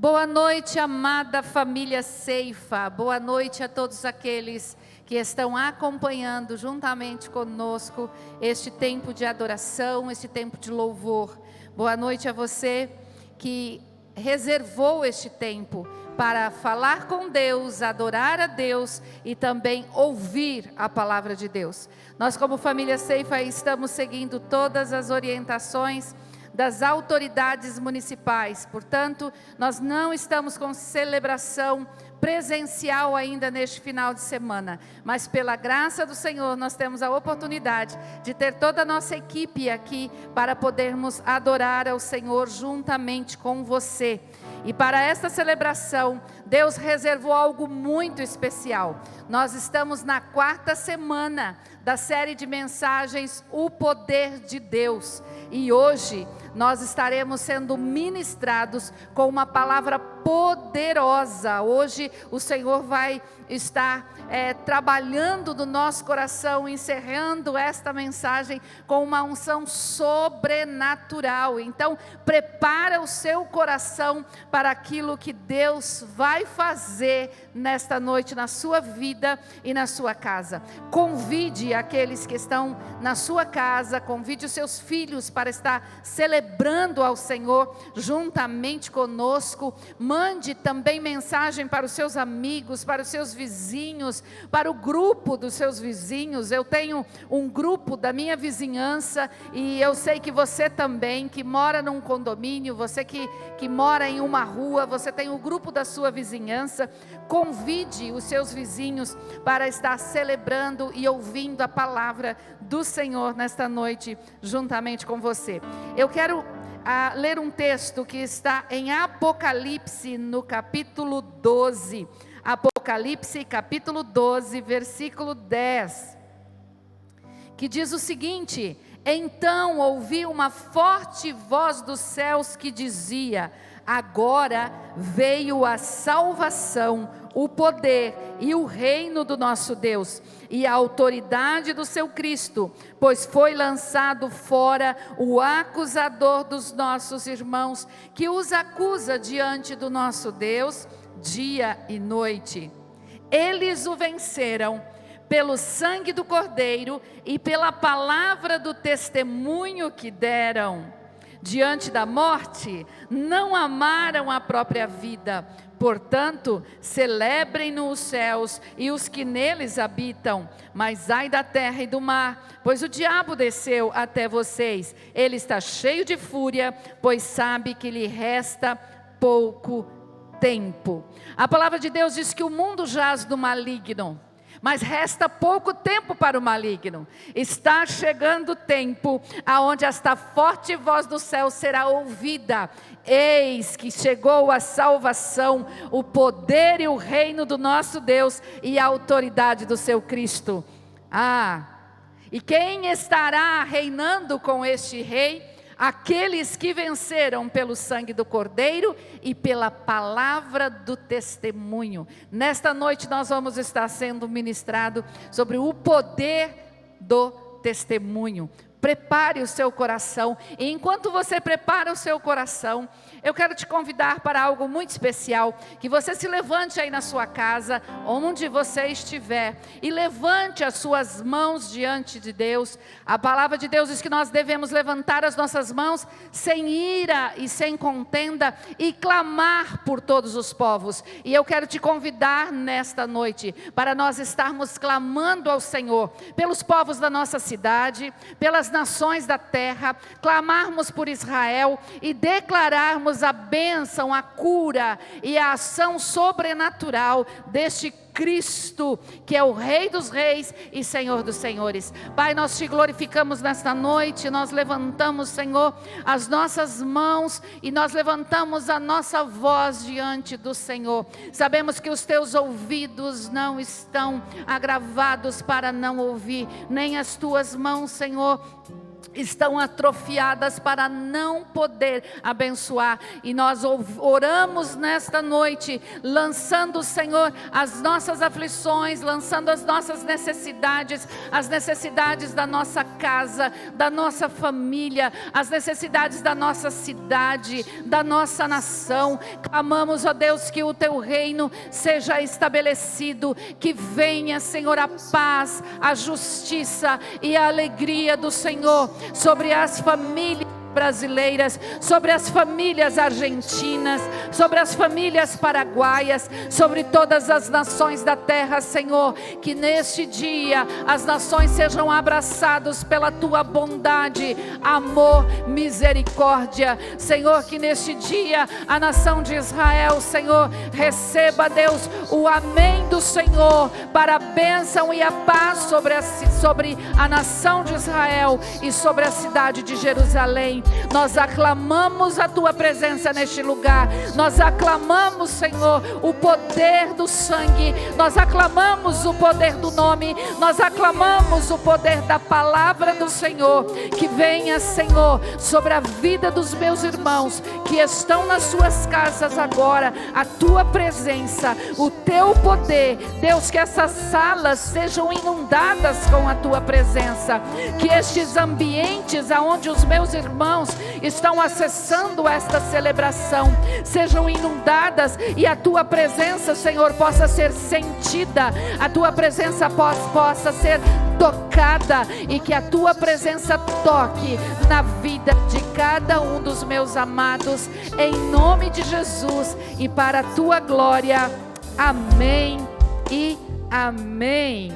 Boa noite, amada família Ceifa. Boa noite a todos aqueles que estão acompanhando juntamente conosco este tempo de adoração, este tempo de louvor. Boa noite a você que reservou este tempo para falar com Deus, adorar a Deus e também ouvir a palavra de Deus. Nós, como família Ceifa, estamos seguindo todas as orientações das autoridades municipais. Portanto, nós não estamos com celebração presencial ainda neste final de semana, mas pela graça do Senhor nós temos a oportunidade de ter toda a nossa equipe aqui para podermos adorar ao Senhor juntamente com você. E para esta celebração, Deus reservou algo muito especial. Nós estamos na 4ª semana da série de mensagens O Poder de Deus. E hoje nós estaremos sendo ministrados com uma palavra poderosa. Hoje o Senhor vai estar trabalhando no nosso coração, encerrando esta mensagem com uma unção sobrenatural. Então, prepara o seu coração para aquilo que Deus vai fazer nesta noite, na sua vida e na sua casa. Convide aqueles que estão na sua casa, convide os seus filhos para estar celebrando ao Senhor juntamente conosco. Mande também mensagem para os seus amigos, para os seus vizinhos, para o grupo dos seus vizinhos. Eu tenho um grupo da minha vizinhança e eu sei que você também, que mora num condomínio, você que mora em uma rua, você tem o grupo da sua vizinhança. Convide os seus vizinhos para estar celebrando e ouvindo a palavra do Senhor nesta noite juntamente com você. Eu quero ler um texto que está em Apocalipse, no capítulo 12. Apocalipse, capítulo 12, versículo 10. Que diz o seguinte: então ouvi uma forte voz dos céus que dizia: agora veio a salvação, o poder e o reino do nosso Deus e a autoridade do seu Cristo, pois foi lançado fora o acusador dos nossos irmãos, que os acusa diante do nosso Deus dia e noite. Eles o venceram pelo sangue do Cordeiro e pela palavra do testemunho que deram. Diante da morte, não amaram a própria vida. Portanto, celebrem-no os céus e os que neles habitam. Mas ai da terra e do mar, pois o diabo desceu até vocês. Ele está cheio de fúria, pois sabe que lhe resta pouco tempo. A palavra de Deus diz que o mundo jaz do maligno, mas resta pouco tempo para o maligno. Está chegando o tempo aonde esta forte voz do céu será ouvida. Eis que chegou a salvação, o poder e o reino do nosso Deus e a autoridade do seu Cristo. E quem estará reinando com este rei? Aqueles que venceram pelo sangue do Cordeiro e pela palavra do testemunho. Nesta noite nós vamos estar sendo ministrado sobre o poder do testemunho. Prepare o seu coração, e enquanto você prepara o seu coração, eu quero te convidar para algo muito especial, que você se levante aí na sua casa, onde você estiver, e levante as suas mãos diante de Deus. A palavra de Deus diz que nós devemos levantar as nossas mãos sem ira e sem contenda, e clamar por todos os povos. E eu quero te convidar nesta noite, para nós estarmos clamando ao Senhor, pelos povos da nossa cidade, pelas nações da terra, clamarmos por Israel e declararmos a bênção, a cura e a ação sobrenatural deste Cristo, que é o Rei dos Reis e Senhor dos Senhores. Pai, nós te glorificamos nesta noite, nós levantamos, Senhor, as nossas mãos e nós levantamos a nossa voz diante do Senhor. Sabemos que os teus ouvidos não estão agravados para não ouvir, nem as tuas mãos, Senhor, estão atrofiadas para não poder abençoar. E nós oramos nesta noite, lançando, Senhor, as nossas aflições, lançando as nossas necessidades, as necessidades da nossa casa, da nossa família, as necessidades da nossa cidade, da nossa nação. Clamamos, ó Deus, que o teu reino seja estabelecido, que venha, Senhor, a paz, a justiça e a alegria do Senhor sobre as famílias brasileiras, sobre as famílias argentinas, sobre as famílias paraguaias, sobre todas as nações da terra, Senhor. Que neste dia as nações sejam abraçadas pela tua bondade, amor, misericórdia, Senhor. Que neste dia a nação de Israel, Senhor, receba, Deus, o amém do Senhor para a bênção e a paz sobre a nação de Israel e sobre a cidade de Jerusalém. Nós aclamamos a tua presença neste lugar, nós aclamamos, Senhor, o poder do sangue, nós aclamamos o poder do nome, nós aclamamos o poder da palavra do Senhor. Que venha, Senhor, sobre a vida dos meus irmãos que estão nas suas casas agora, a tua presença, o teu poder, Deus, que essas salas sejam inundadas com a tua presença, que estes ambientes aonde os meus irmãos estão acessando esta celebração sejam inundadas e a tua presença, Senhor, possa ser sentida, a tua presença possa ser tocada, e que a tua presença toque na vida de cada um dos meus amados, em nome de Jesus e para a tua glória. Amém e amém.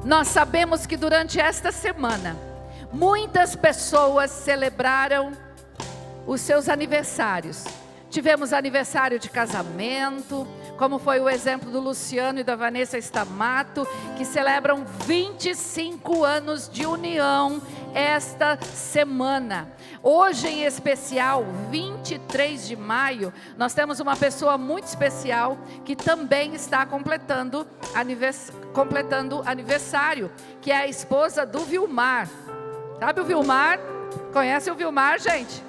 Nós sabemos que durante esta semana muitas pessoas celebraram os seus aniversários. Tivemos aniversário de casamento, como foi o exemplo do Luciano e da Vanessa Stamato, que celebram 25 anos de união esta semana. Hoje em especial, 23 de maio, nós temos uma pessoa muito especial que também está completando aniversário, que é a esposa do Vilmar. Sabe o Vilmar? Conhece o Vilmar, gente?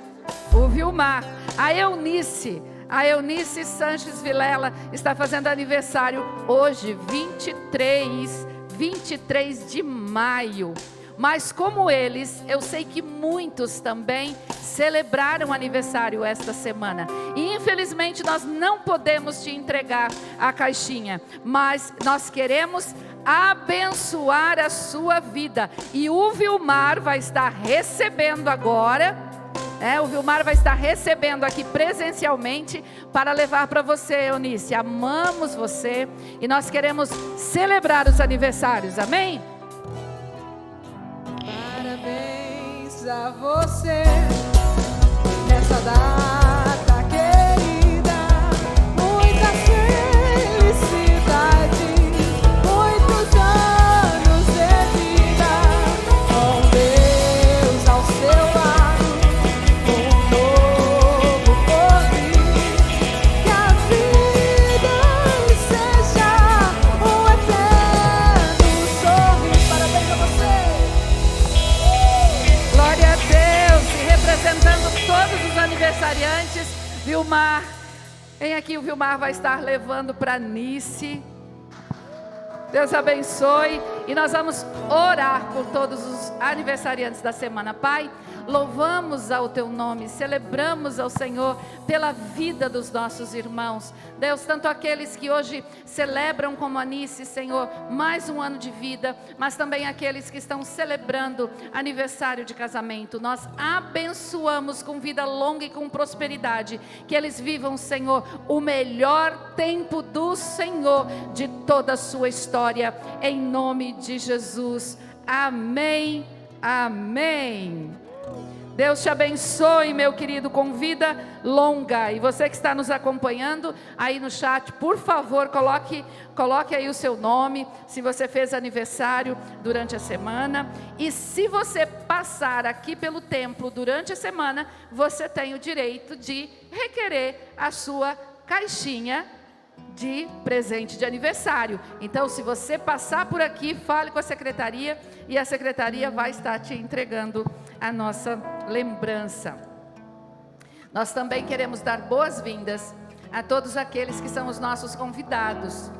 O Vilmar. A Eunice Sanches Vilela está fazendo aniversário hoje, 23 de maio. Mas como eles, eu sei que muitos também celebraram aniversário esta semana. E infelizmente nós não podemos te entregar a caixinha, mas nós queremos abençoar a sua vida. E o Vilmar vai estar recebendo agora, o Vilmar vai estar recebendo aqui presencialmente para levar para você, Eunice. Amamos você e nós queremos celebrar os aniversários, amém? Parabéns a você nessa data querida, muita felicidade, muitos anos de vida, com Deus ao seu lado, um novo porvir, que a vida seja um eterno sorrir. Parabéns a você. Glória a Deus, e representando todos os aniversariantes, Vilmar, vem aqui, o Vilmar vai estar levando para Nice. Deus abençoe, e nós vamos orar por todos os aniversariantes da semana. Pai, louvamos ao teu nome, celebramos ao Senhor pela vida dos nossos irmãos. Deus, tanto aqueles que hoje celebram como Anice, Senhor, mais um ano de vida, mas também aqueles que estão celebrando aniversário de casamento. Nós abençoamos com vida longa e com prosperidade, que eles vivam, Senhor, o melhor tempo do Senhor de toda a sua história, em nome de Jesus. Amém, amém. Deus te abençoe, meu querido, com vida longa. E você que está nos acompanhando aí no chat, por favor, coloque aí o seu nome, se você fez aniversário durante a semana. E se você passar aqui pelo templo durante a semana, você tem o direito de requerer a sua caixinha de presente de aniversário. Então, se você passar por aqui, fale com a secretaria e a secretaria vai estar te entregando a nossa lembrança. Nós também queremos dar boas-vindas a todos aqueles que são os nossos convidados.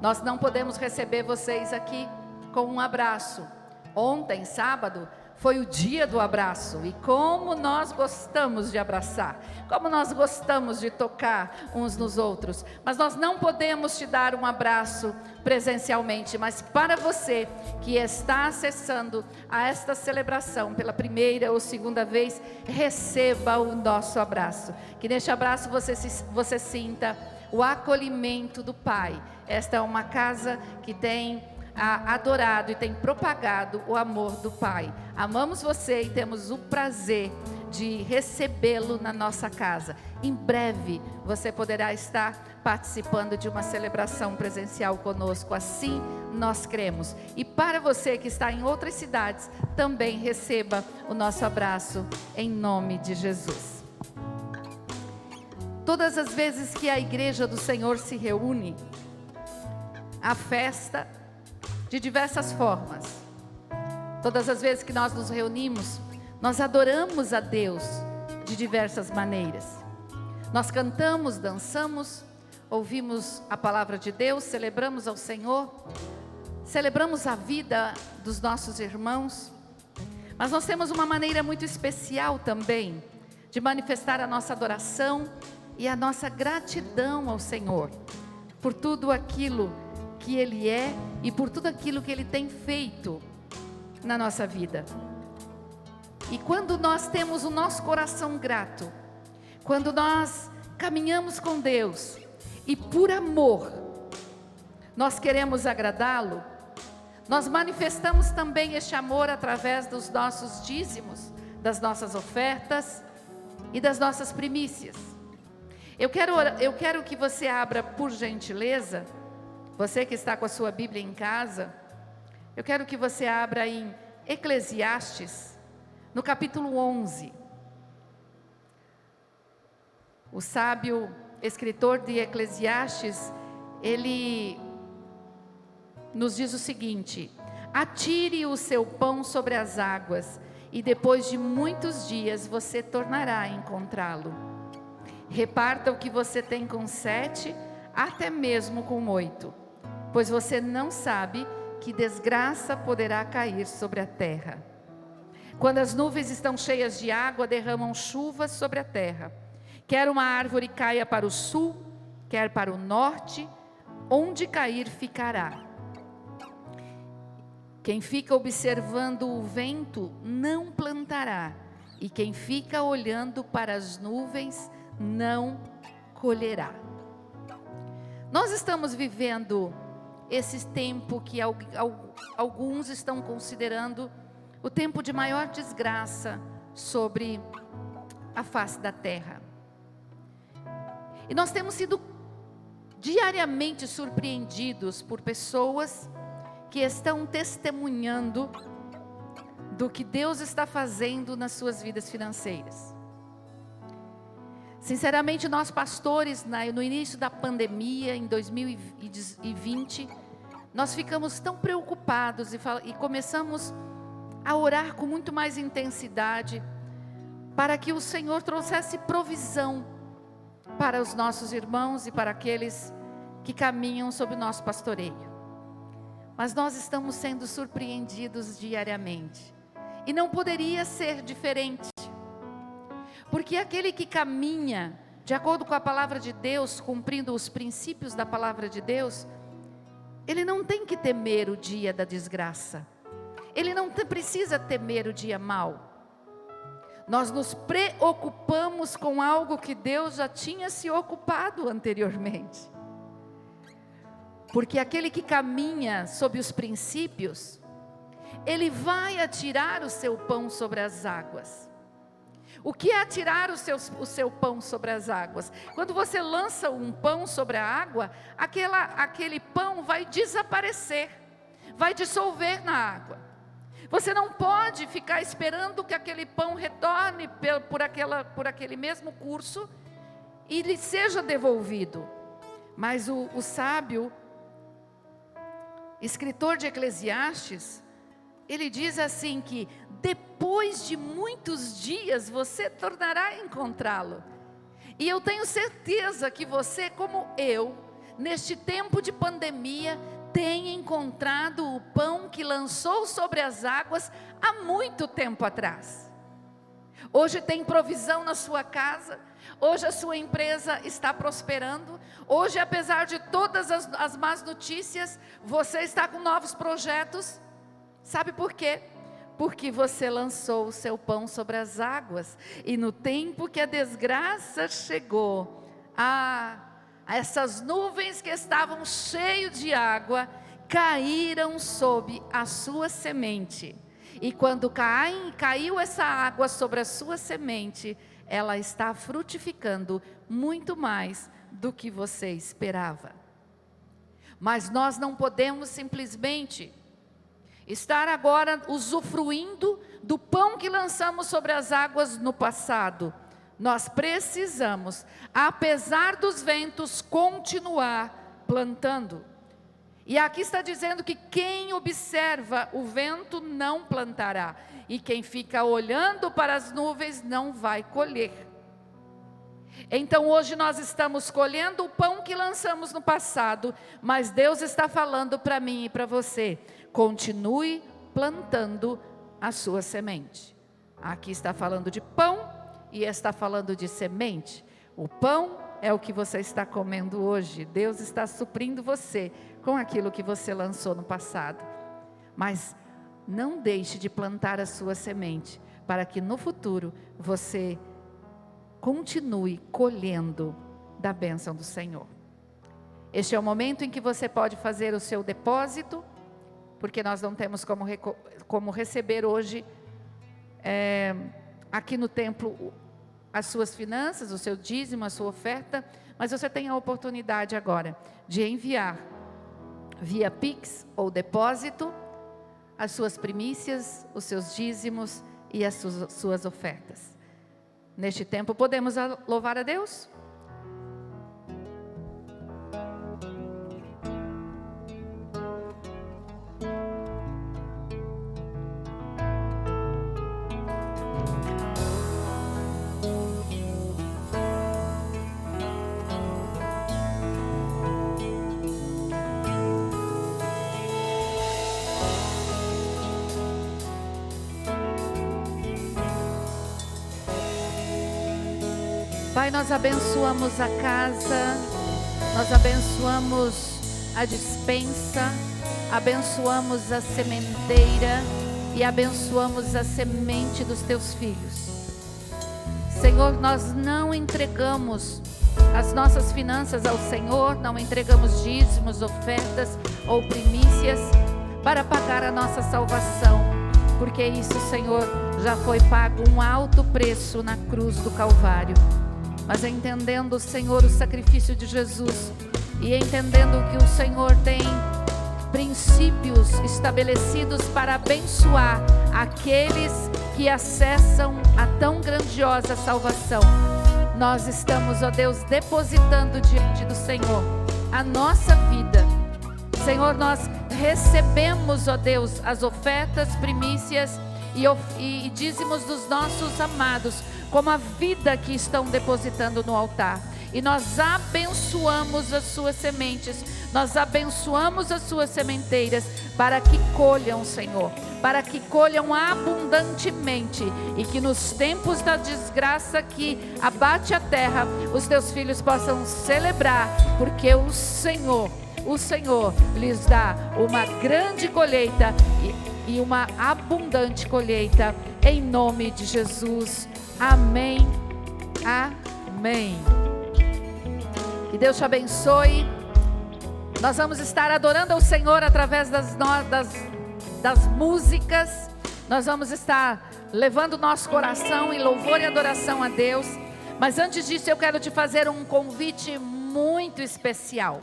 Nós não podemos receber vocês aqui com um abraço. Ontem, sábado, foi o dia do abraço, e como nós gostamos de abraçar, como nós gostamos de tocar uns nos outros, mas nós não podemos te dar um abraço presencialmente, mas para você que está acessando a esta celebração pela primeira ou segunda vez, receba o nosso abraço, que neste abraço você sinta o acolhimento do Pai. Esta é uma casa que tem adorado e tem propagado o amor do Pai. Amamos você e temos o prazer de recebê-lo na nossa casa. Em breve você poderá estar participando de uma celebração presencial conosco, assim nós cremos. E para você que está em outras cidades, também receba o nosso abraço em nome de Jesus. Todas as vezes que a igreja do Senhor se reúne, a festa de diversas formas. Todas as vezes que nós nos reunimos, nós adoramos a Deus de diversas maneiras. Nós cantamos, dançamos, ouvimos a palavra de Deus, celebramos ao Senhor, celebramos a vida dos nossos irmãos. Mas nós temos uma maneira muito especial também de manifestar a nossa adoração e a nossa gratidão ao Senhor por tudo aquilo que Ele é e por tudo aquilo que Ele tem feito na nossa vida. E quando nós temos o nosso coração grato, quando nós caminhamos com Deus e por amor nós queremos agradá-lo, nós manifestamos também este amor através dos nossos dízimos, das nossas ofertas e das nossas primícias. Eu quero que você abra, por gentileza, você que está com a sua Bíblia em casa, eu quero que você abra em Eclesiastes, no capítulo 11. O sábio escritor de Eclesiastes, ele nos diz o seguinte: atire o seu pão sobre as águas, e depois de muitos dias você tornará a encontrá-lo. Reparta o que você tem com 7, até mesmo com 8. Pois você não sabe que desgraça poderá cair sobre a terra. Quando as nuvens estão cheias de água, derramam chuva sobre a terra. Quer uma árvore caia para o sul, quer para o norte, onde cair ficará. Quem fica observando o vento não plantará, e quem fica olhando para as nuvens não colherá. Nós estamos vivendo esse tempo que alguns estão considerando o tempo de maior desgraça sobre a face da terra. E nós temos sido diariamente surpreendidos por pessoas que estão testemunhando do que Deus está fazendo nas suas vidas financeiras. Sinceramente, nós pastores, no início da pandemia, em 2020, nós ficamos tão preocupados e começamos a orar com muito mais intensidade para que o Senhor trouxesse provisão para os nossos irmãos e para aqueles que caminham sob o nosso pastoreio. Mas nós estamos sendo surpreendidos diariamente, e não poderia ser diferente, porque aquele que caminha de acordo com a palavra de Deus, cumprindo os princípios da palavra de Deus, ele não tem que temer o dia da desgraça, ele não precisa temer o dia mau. Nós nos preocupamos com algo que Deus já tinha se ocupado anteriormente. Porque aquele que caminha sob os princípios, ele vai atirar o seu pão sobre as águas. O que é atirar o seu pão sobre as águas? Quando você lança um pão sobre a água, aquele pão vai desaparecer, vai dissolver na água. Você não pode ficar esperando que aquele pão retorne por aquele mesmo curso e lhe seja devolvido. Mas o sábio, escritor de Eclesiastes, ele diz assim que depois de muitos dias você tornará a encontrá-lo. E eu tenho certeza que você, como eu, neste tempo de pandemia, tem encontrado o pão que lançou sobre as águas há muito tempo atrás. Hoje tem provisão na sua casa, hoje a sua empresa está prosperando, hoje, apesar de todas as más notícias, você está com novos projetos. Sabe por quê? Porque você lançou o seu pão sobre as águas, e no tempo que a desgraça chegou, essas nuvens que estavam cheias de água, caíram sob a sua semente. E quando caiu essa água sobre a sua semente, ela está frutificando muito mais do que você esperava. Mas nós não podemos simplesmente estar agora usufruindo do pão que lançamos sobre as águas no passado. Nós precisamos, apesar dos ventos, continuar plantando. E aqui está dizendo que quem observa o vento não plantará, e quem fica olhando para as nuvens não vai colher. Então hoje nós estamos colhendo o pão que lançamos no passado, mas Deus está falando para mim e para você: continue plantando a sua semente. Aqui está falando de pão e está falando de semente. O pão é o que você está comendo hoje. Deus está suprindo você com aquilo que você lançou no passado. Mas não deixe de plantar a sua semente, para que no futuro você continue colhendo da bênção do Senhor. Este é o momento em que você pode fazer o seu depósito, porque nós não temos como receber hoje aqui no templo as suas finanças, o seu dízimo, a sua oferta, mas você tem a oportunidade agora de enviar via Pix ou depósito as suas primícias, os seus dízimos e as suas ofertas. Neste tempo podemos louvar a Deus? Pai, nós abençoamos a casa, nós abençoamos a despensa, abençoamos a sementeira e abençoamos a semente dos teus filhos. Senhor, nós não entregamos as nossas finanças ao Senhor, não entregamos dízimos, ofertas ou primícias para pagar a nossa salvação, porque isso, Senhor, já foi pago um alto preço na cruz do Calvário. Mas entendendo, Senhor, o sacrifício de Jesus, e entendendo que o Senhor tem princípios estabelecidos para abençoar aqueles que acessam a tão grandiosa salvação, nós estamos, ó Deus, depositando diante do Senhor a nossa vida. Senhor, nós recebemos, ó Deus, as ofertas, primícias e dízimos dos nossos amados, como a vida que estão depositando no altar. E nós abençoamos as suas sementes, nós abençoamos as suas sementeiras, para que colham, Senhor, para que colham abundantemente, e que nos tempos da desgraça que abate a terra, os teus filhos possam celebrar, porque o Senhor lhes dá uma grande colheita e uma abundante colheita, em nome de Jesus. Amém, amém. Que Deus te abençoe. Nós vamos estar adorando ao Senhor através das músicas. Nós vamos estar levando nosso coração em louvor e adoração a Deus. Mas antes disso, eu quero te fazer um convite muito especial.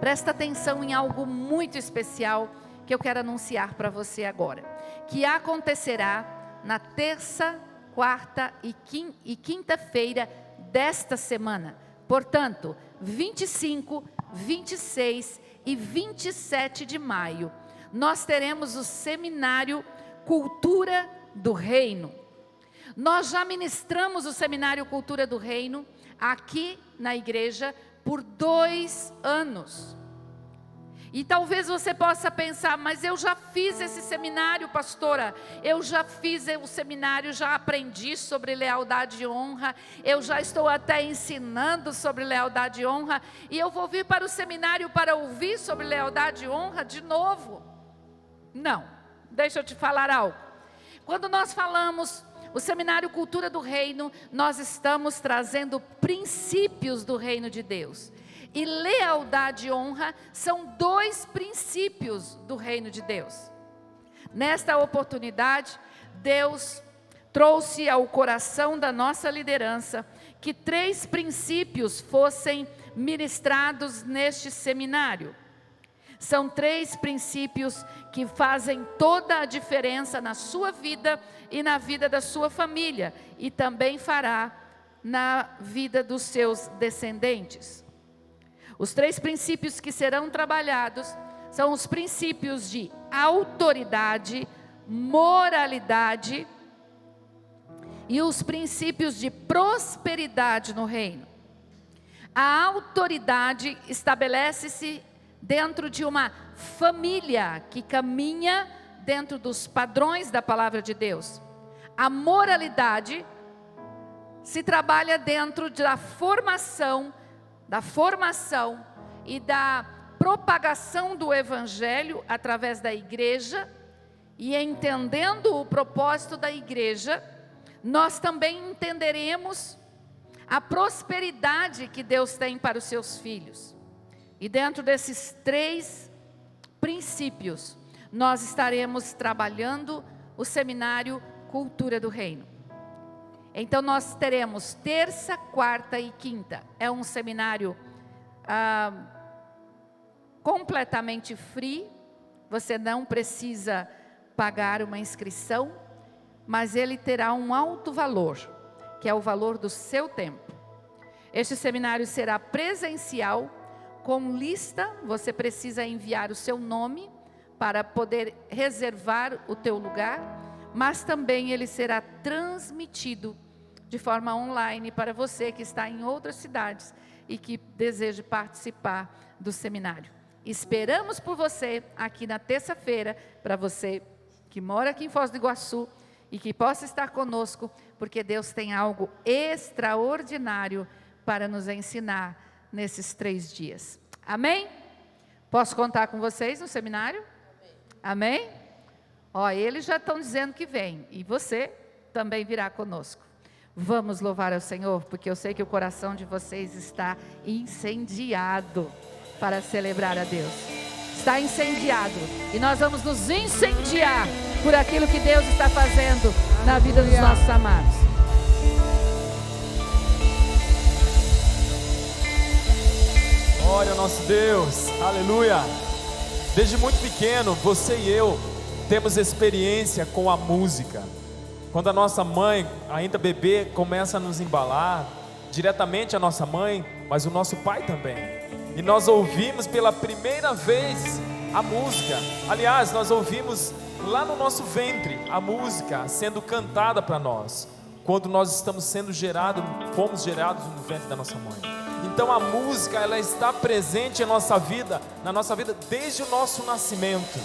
Presta atenção em algo muito especial que eu quero anunciar para você agora, que acontecerá na terça, quarta e quinta-feira desta semana. Portanto, 25, 26 e 27 de maio, nós teremos o seminário Cultura do Reino. Nós já ministramos o seminário Cultura do Reino aqui na igreja por 2 anos. E talvez você possa pensar, mas eu já fiz esse seminário, pastora, eu já fiz o seminário, já aprendi sobre lealdade e honra, eu já estou até ensinando sobre lealdade e honra, e eu vou vir para o seminário para ouvir sobre lealdade e honra de novo. Não, deixa eu te falar algo. Quando nós falamos o seminário Cultura do Reino, nós estamos trazendo princípios do reino de Deus. E lealdade e honra são 2 princípios do reino de Deus. Nesta oportunidade, Deus trouxe ao coração da nossa liderança que 3 princípios fossem ministrados neste seminário. São 3 princípios que fazem toda a diferença na sua vida e na vida da sua família, e também fará na vida dos seus descendentes. Os 3 princípios que serão trabalhados são os princípios de autoridade, moralidade e os princípios de prosperidade no reino. A autoridade estabelece-se dentro de uma família que caminha dentro dos padrões da palavra de Deus. A moralidade se trabalha dentro da formação e da propagação do evangelho através da igreja, e entendendo o propósito da igreja, nós também entenderemos a prosperidade que Deus tem para os seus filhos. E dentro desses 3 princípios, nós estaremos trabalhando o seminário Cultura do Reino. Então nós teremos terça, quarta e quinta. É um seminário completamente free. Você não precisa pagar uma inscrição, mas ele terá um alto valor, que é o valor do seu tempo. Este seminário será presencial, com lista. Você precisa enviar o seu nome para poder reservar o teu lugar, mas também ele será transmitido de forma online para você que está em outras cidades e que deseja participar do seminário. Esperamos por você aqui na terça-feira, para você que mora aqui em Foz do Iguaçu e que possa estar conosco, porque Deus tem algo extraordinário para nos ensinar nesses 3 dias. Amém? Posso contar com vocês no seminário? Amém? Ó, eles já estão dizendo que vem, e você também virá conosco. Vamos louvar ao Senhor, porque eu sei que o coração de vocês está incendiado para celebrar a Deus. Está incendiado, e nós vamos nos incendiar por aquilo que Deus está fazendo na vida dos nossos amados. Glória ao nosso Deus, aleluia. Desde muito pequeno, você e eu temos experiência com a música. Quando a nossa mãe, ainda bebê, começa a nos embalar, diretamente a nossa mãe, mas o nosso pai também. E nós ouvimos pela primeira vez a música. Aliás, nós ouvimos lá no nosso ventre a música sendo cantada para nós, quando nós estamos sendo gerados, fomos gerados no ventre da nossa mãe. Então a música, ela está presente na nossa vida desde o nosso nascimento.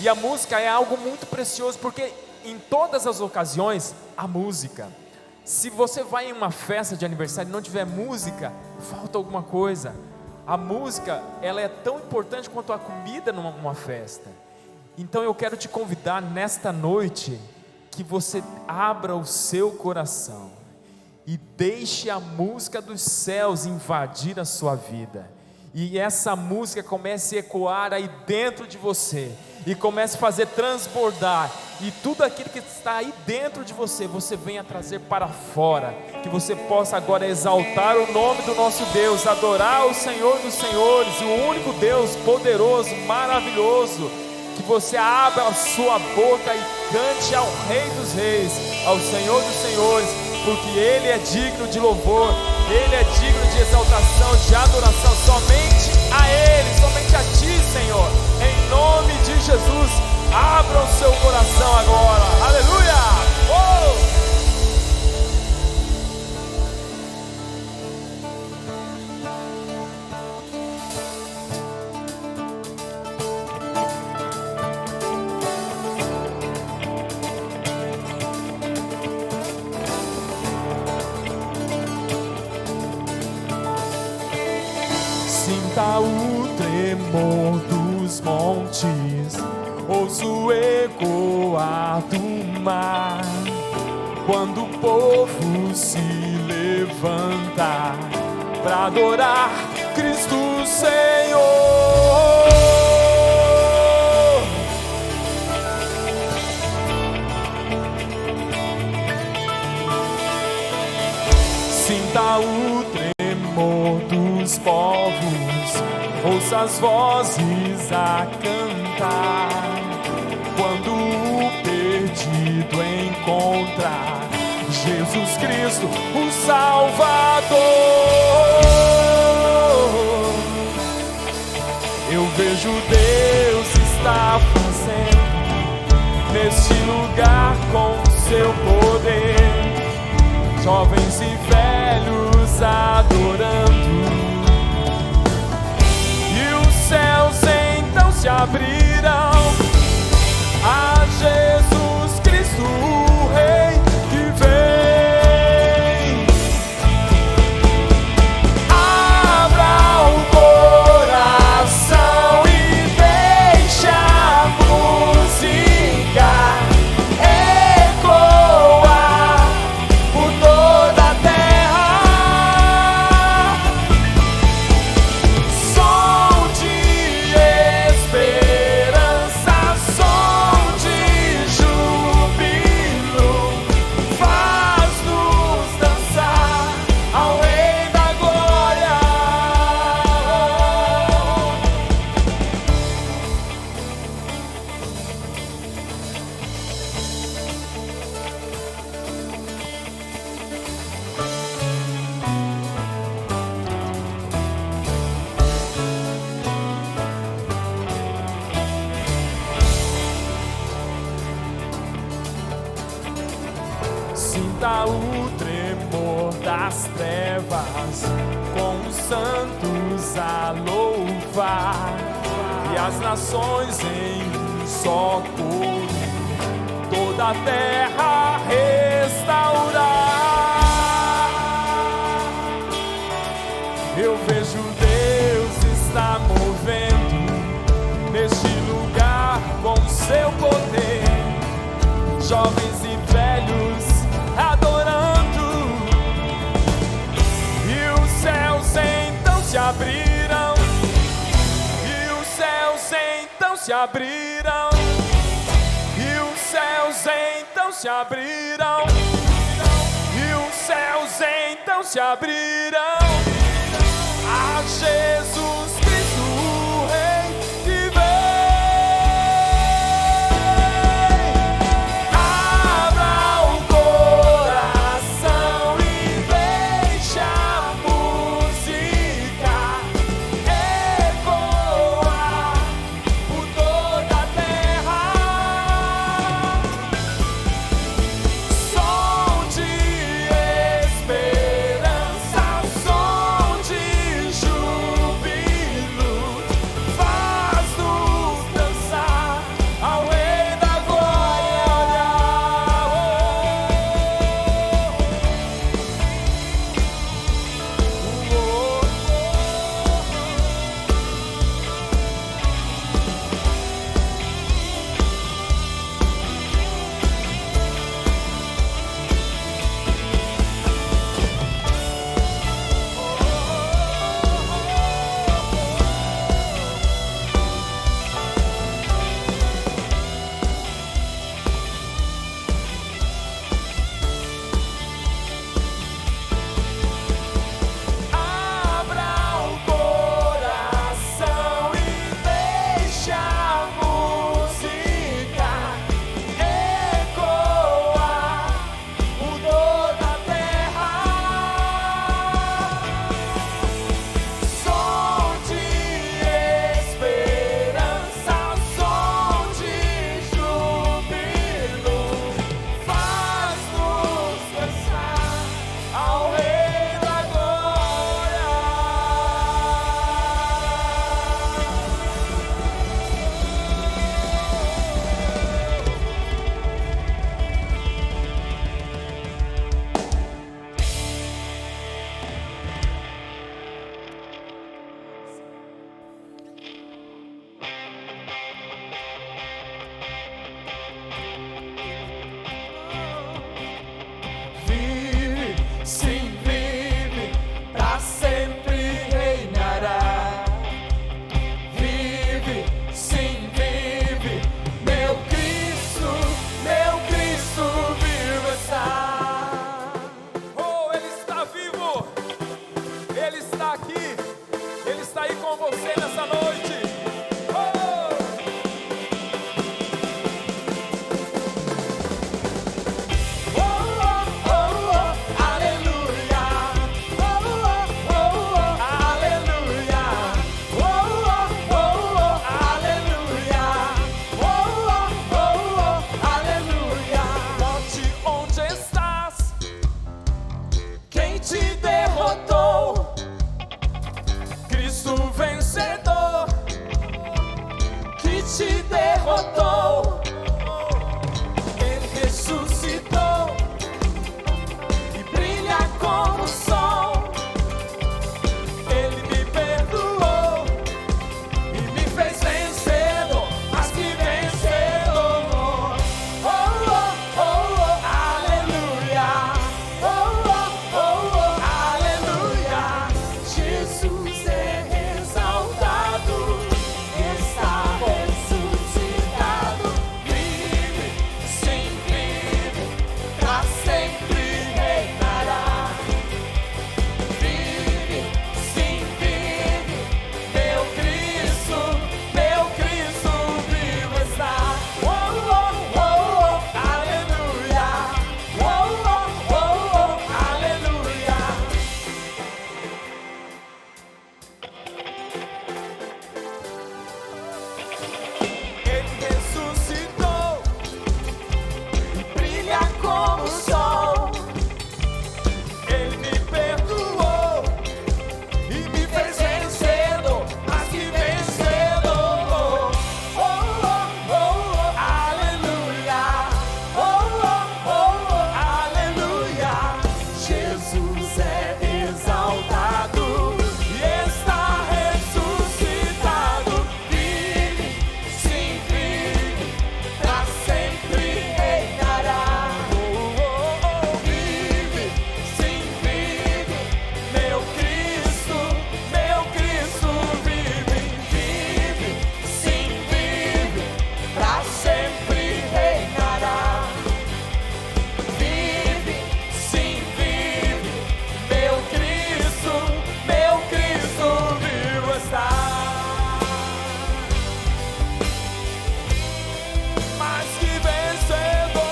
E a música é algo muito precioso, porque em todas as ocasiões, a música. Se você vai em uma festa de aniversário e não tiver música, falta alguma coisa. A música, ela é tão importante quanto a comida numa festa. Então eu quero te convidar nesta noite, que você abra o seu coração e deixe a música dos céus invadir a sua vida. E essa música comece a ecoar aí dentro de você, e comece a fazer transbordar, e tudo aquilo que está aí dentro de você, você venha trazer para fora, que você possa agora exaltar o nome do nosso Deus, adorar o Senhor dos Senhores, o único Deus poderoso, maravilhoso. Que você abra a sua boca e cante ao Rei dos Reis, ao Senhor dos Senhores, porque Ele é digno de louvor, Ele é digno de exaltação. exaltação, de adoração somente a Ele, somente a Ti, Senhor. Em nome de Jesus, abra o seu coração agora. Aleluia! Oh! Sinta o tremor dos montes, ouço ecoar do mar, quando o povo se levanta para adorar Cristo Senhor. Sinta o tremor dos povos, ouça as vozes a cantar, quando o perdido encontra Jesus Cristo, o Salvador. Eu vejo Deus está fazendo neste lugar com seu poder, jovens e velhos adorando, e os céus então se abrirão a Jesus Cristo, o Rei que vem. Abra o coração e deixa a música ecoar por toda a terra. Som de esperança, som de júbilo, faz-nos dançar ao Rei da Glória. Sinta o tremor das trevas, com os santos a louvar, e as nações em um só coro, toda a terra restaurar. Eu vejo Deus está movendo neste lugar com seu poder, jovens e velhos adorando, e os céus então se abrirão, e os céus então se abrirão, e os céus então se abrirão, e os céus então se abrirão a Jesus Cristo, o Rei que vem. Abra o coração e deixa a música ecoar por toda a terra. Som de esperança, som está aí com você nessa noite. Oh! Te derrotou, Ele ressuscitou e brilha como o sol. Ele me perdoou e me fez vencedor, mas que vencedor. Oh, oh, oh, oh, aleluia. Oh, oh, oh, oh, aleluia. Jesus é exaltado, está ressuscitado, vive, sim, vive, pra sempre reinará. Vive, sim, vive, meu Cristo vivo está. Oh, oh, oh, oh, aleluia. Oh, oh, oh, oh, aleluia. Ele ressuscitou e brilha como o sol. Ele me perdoou e me fez vencedor, mas que vencedor. Oh, oh, oh, oh, aleluia. Oh, oh, oh, oh, aleluia. Jesus é exaltado e está ressuscitado. Vive, sim, vive, pra sempre reinará. Oh, oh, oh, vive, sim, vive, meu Cristo vive. Vive, sim, vive, pra sempre reinará. Vive, sim, vive, meu Cristo vivo está. Mais que vencedor.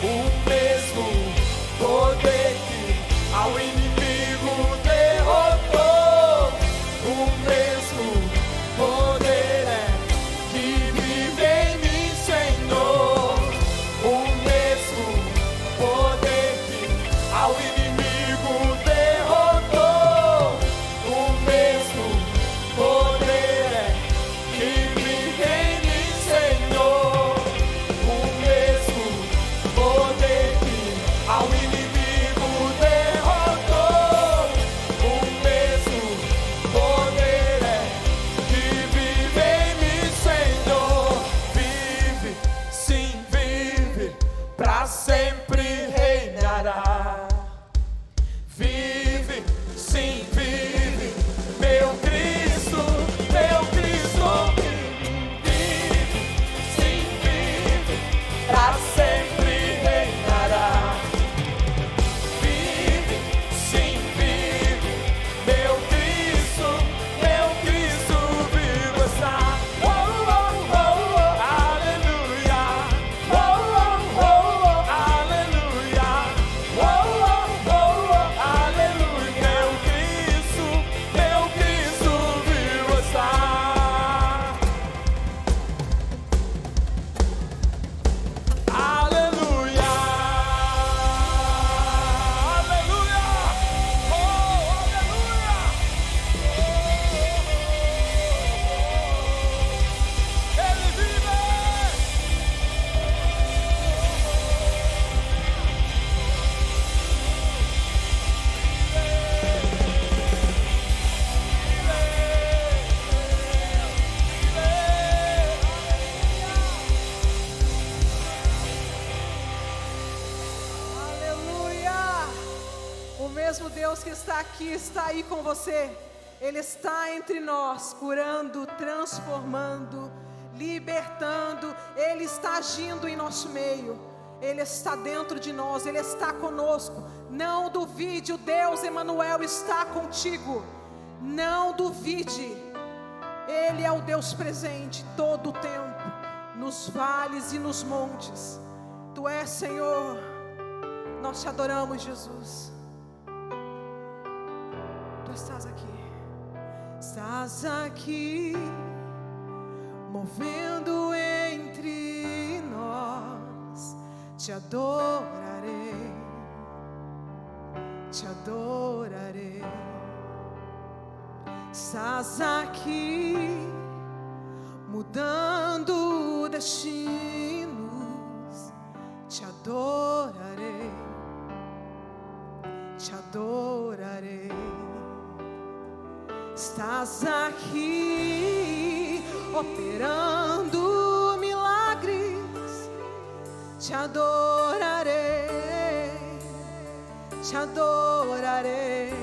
O mesmo poder que ao inimigo derrotou, o mesmo poder que vive em mim, Senhor. O mesmo poder que ao inimigo derrotou, o mesmo poder que vive em mim, Senhor. O mesmo poder que ao inimigo derrotou, o mesmo poder que vive em mim, Senhor. Vive, sim, vive, pra sempre reinará. Vive, sim, vive, meu Cristo vive. Vive, sim, vive, pra sempre reinará. Vive, sim, vive, meu Cristo vivo está. Oh, oh, oh, oh, aleluia. Oh, oh, oh, oh, aleluia. Oh, oh, oh, oh, aleluia. Meu Cristo vivo está. Aleluia. Aleluia. Oh, aleluia. Ele vive. Aleluia! O mesmo Deus que está aqui está aí com você. Ele está entre nós, curando, transformando, libertando. Ele está agindo em nosso meio. Ele está dentro de nós, Ele está conosco. Não duvide, o Deus Emanuel está contigo. Não duvide, Ele é o Deus presente todo o tempo, nos vales e nos montes. Tu és, Senhor, nós te adoramos, Jesus. Tu estás aqui, movendo entre nós. Te adorarei, te adorarei. Estás aqui, mudando destinos. Te adorarei, te adorarei. Estás aqui, operando milagres. Te adorarei, te adorarei.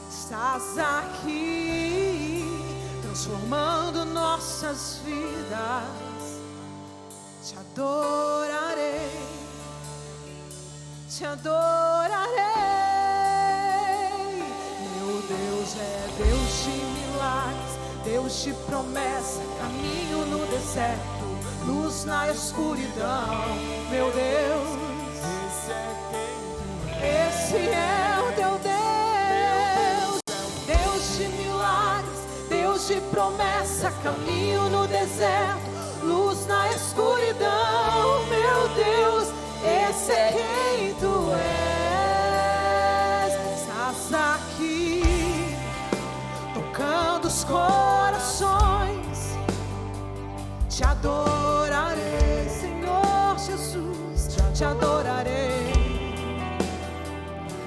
Estás aqui, transformando nossas vidas. Te adorarei, te adorarei. Meu Deus é Deus de milagres, Deus de promessa, caminho no deserto, luz na escuridão. Meu Deus, esse é o teu Deus, Deus de milagres, Deus de promessa, caminho no deserto, luz na escuridão. Meu Deus, esse é quem tu és. Estás aqui, tocando os corações. Te adorarei, Senhor Jesus, te adorarei.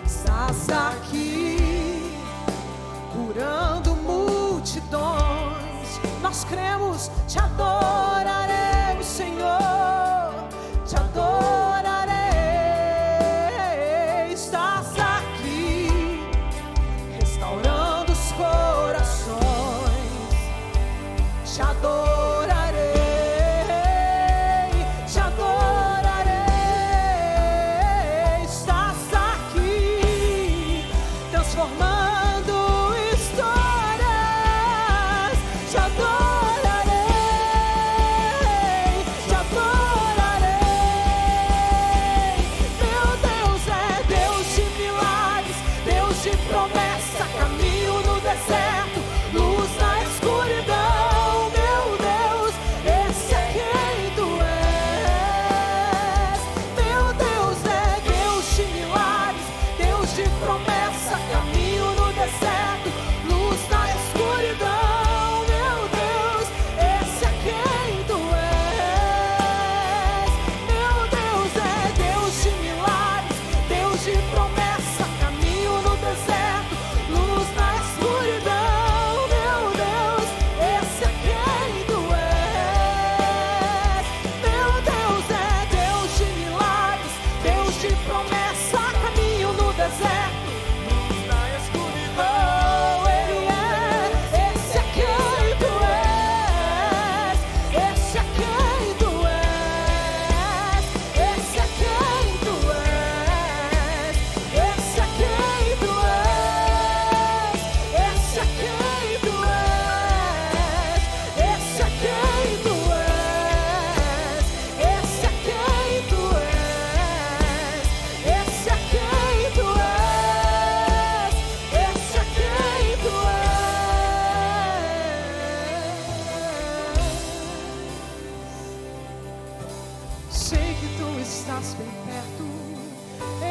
Estás aqui, curando multidões. Nós cremos, te adoraremos, Senhor, te adorarei. Estás aqui, restaurando os corações. Te adorarei, te adorarei. Estás aqui, transformando histórias. Te adorarei, te adorarei. Meu Deus é Deus de milagres, Deus de promessa, caminho no deserto, luz na escuridão. Meu Deus, esse é quem tu és. Meu Deus é Deus de milagres, Deus de promessa, caminho no deserto, luz na escuridão. Meu Deus, esse é quem tu és. Meu Deus é Deus de milagres, Deus de promessa, caminho no deserto, luz na escuridão. Meu Deus, esse é quem tu és. Meu Deus é Deus de milagres, Deus de promessa, caminho no deserto, luz na escuridão. Ele é, esse é quem tu és. Esse é quem tu és. Esse é quem tu és. Esse é quem tu és. Esse é quem tu és. Esse é quem tu és. Esse é quem tu és. Esse é quem tu és. Esse é quem tu és. Sei que tu estás bem perto.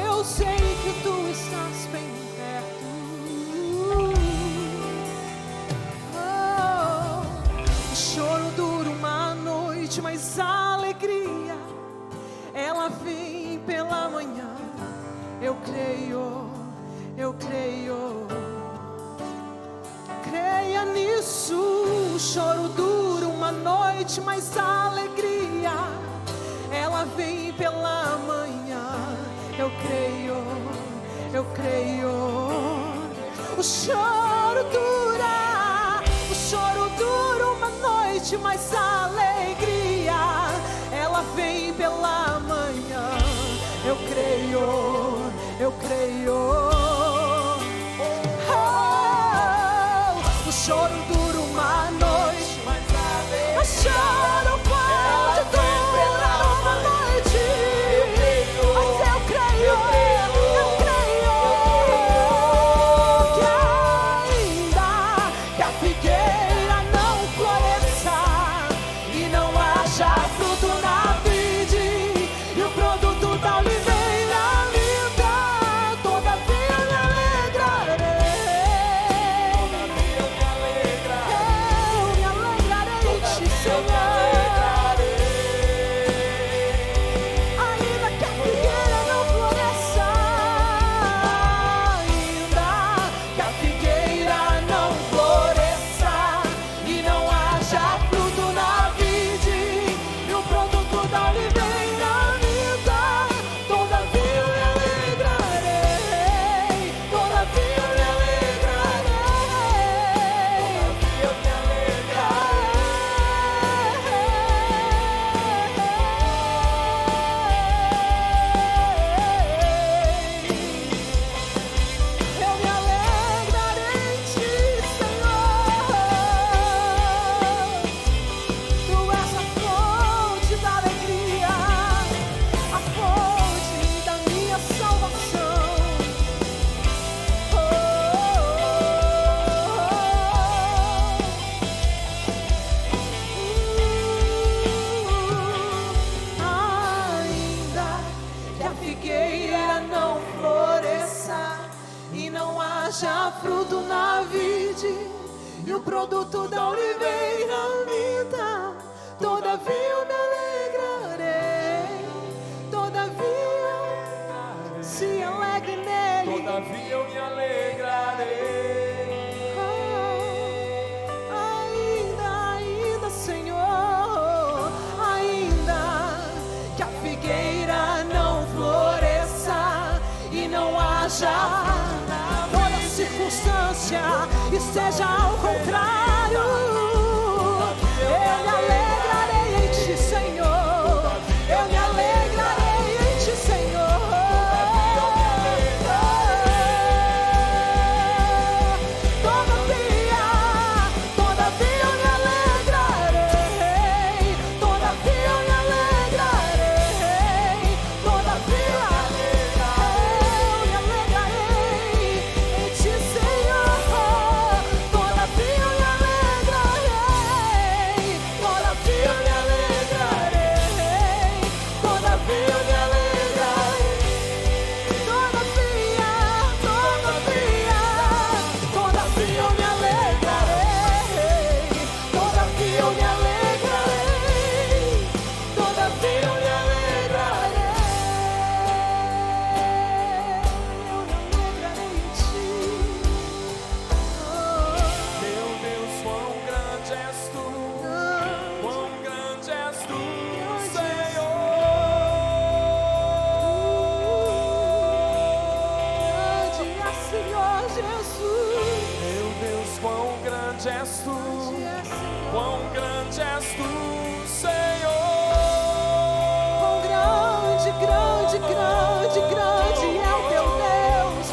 Eu sei que tu estás bem perto. Oh, o choro dura uma noite, mas a alegria ela vem pela manhã. Eu creio, eu creio. Creia nisso. O choro dura uma noite, mas a alegria ela vem pela manhã. Eu creio, eu creio. O choro dura uma noite, mas a alegria ela vem pela eu creio, eu creio. O choro dura uma noite, o choro pode durar uma noite, mas eu creio, que ainda que a figueira não floresça e não haja fruto na vide e o produto da oliveira linda, todavia me alegrarei. Eu me alegrarei em ti, Senhor. Ainda que a figueira não floresça, ainda que a figueira não floresça e não haja fruto na vide e o produto da oliveira linda, todavia eu me alegrarei, todavia eu me Eu me alegrarei em ti, Senhor. Tu és a fonte da alegria, a fonte da minha salvação. Ainda que a figueira não floresça e não haja fruto na vide e o produto da oliveira minta, todavia eu me alegrarei, todavia se alegre nele. Todavia eu me alegrarei. Ainda, Senhor, ainda que a figueira não floresça e não haja toda circunstância esteja ao contrário, eu me alegrarei em ti, Senhor. Eu me alegrarei em ti, Senhor. Todavia eu me alegrarei, todavia eu me alegrarei, todavia eu me alegrarei em ti, Senhor. Todavia eu me alegrarei, todavia eu me alegrarei, todavia eu me alegrarei. Todavia eu me alegrarei, todavia eu me alegrarei, todavia eu me alegrarei. Eu me alegrarei em ti. Meu Deus, quão grande és tu, quão grande és tu, Grande é, Senhor Jesus. Meu Deus, quão grande és tu, Grande é, Senhor. quão grande és tu, Quão grande, grande, grande, grande é o teu Deus.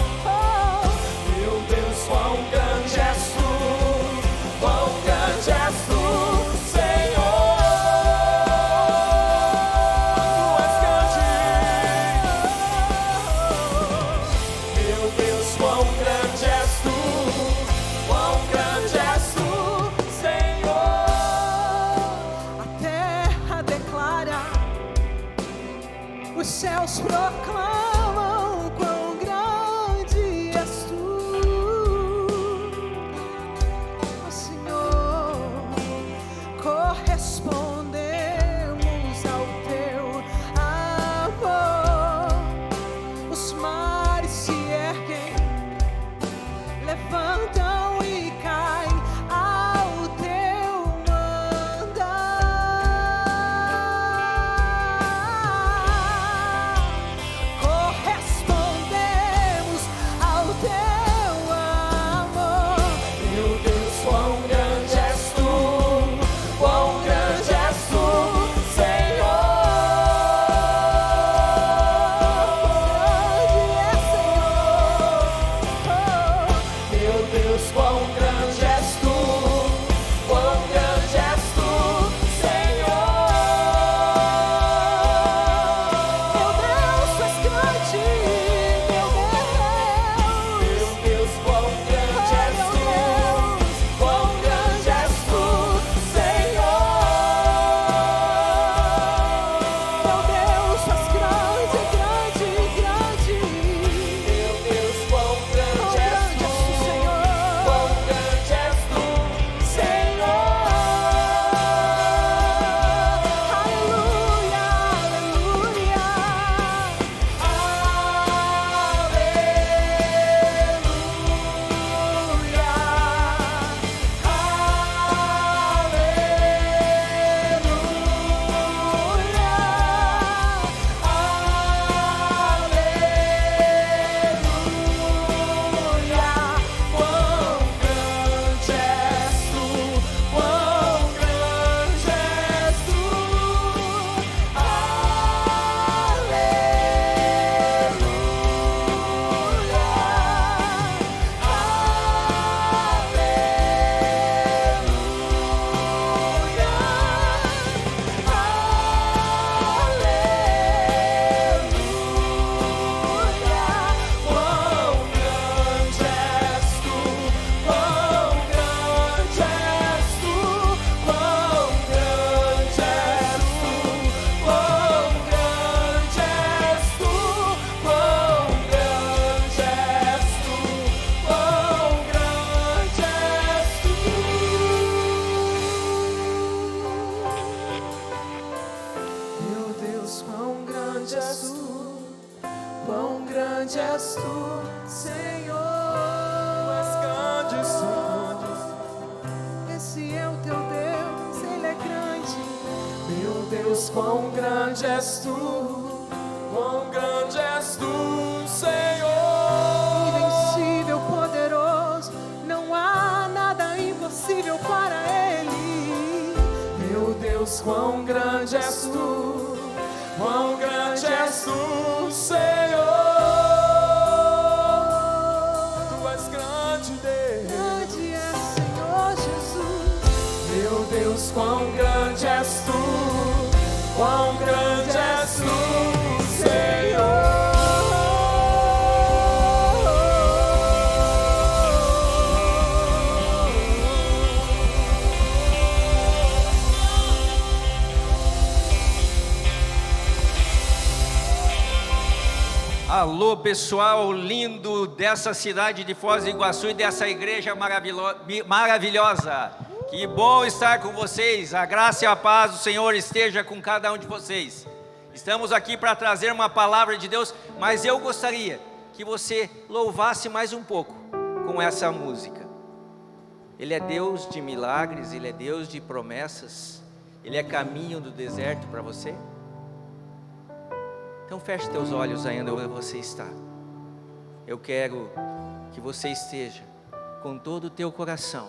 Meu Deus, quão grande és tu, quão grande és tu, Senhor. Tu és grande. Meu Deus, quão grande és tu, quão grande és tu, Senhor. A terra declara, os céus proclamam quão grande és tu, ó Senhor. Correspondemos ao teu amor. Os mares se erguem, levantam e caem ao teu mandar. és tu, quão grande és tu, Senhor. grande, Senhor. Esse é o teu Deus, Ele é grande. Meu Deus, quão grande és tu, Quão grande és tu, Senhor. invencível, poderoso, não há nada impossível para Ele. Meu Deus, quão grande és tu, Quão grande és tu, Senhor. Tu és grande, Deus. grande é Senhor Jesus. Meu Deus, quão grande és tu. Quão grande és tu, Senhor. Alô, pessoal lindo dessa cidade de Foz do Iguaçu e dessa igreja maravilhosa. Que bom estar com vocês. A graça e a paz do Senhor esteja com cada um de vocês. Estamos aqui para trazer uma palavra de Deus, mas eu gostaria que você louvasse mais um pouco com essa música. Ele é Deus de milagres, Ele é Deus de promessas, Ele é caminho do deserto para você. Então feche teus olhos ainda onde você está. Eu quero que você esteja com todo o teu coração,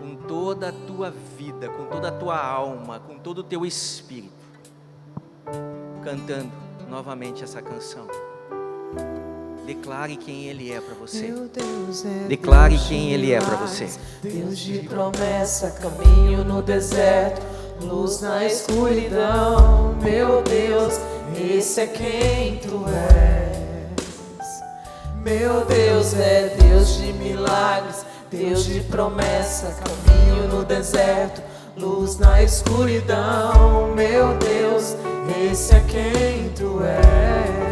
com toda a tua vida, com toda a tua alma, com todo o teu espírito, cantando novamente essa canção. Declare quem Ele é para você. Meu Deus é Declare Deus quem de Ele é para milagres, você. Deus de promessa, caminho no deserto, luz na escuridão. Meu Deus, esse é quem tu és. Meu Deus é Deus de milagres, Deus de promessa, caminho no deserto, luz na escuridão. Meu Deus, esse é quem tu és.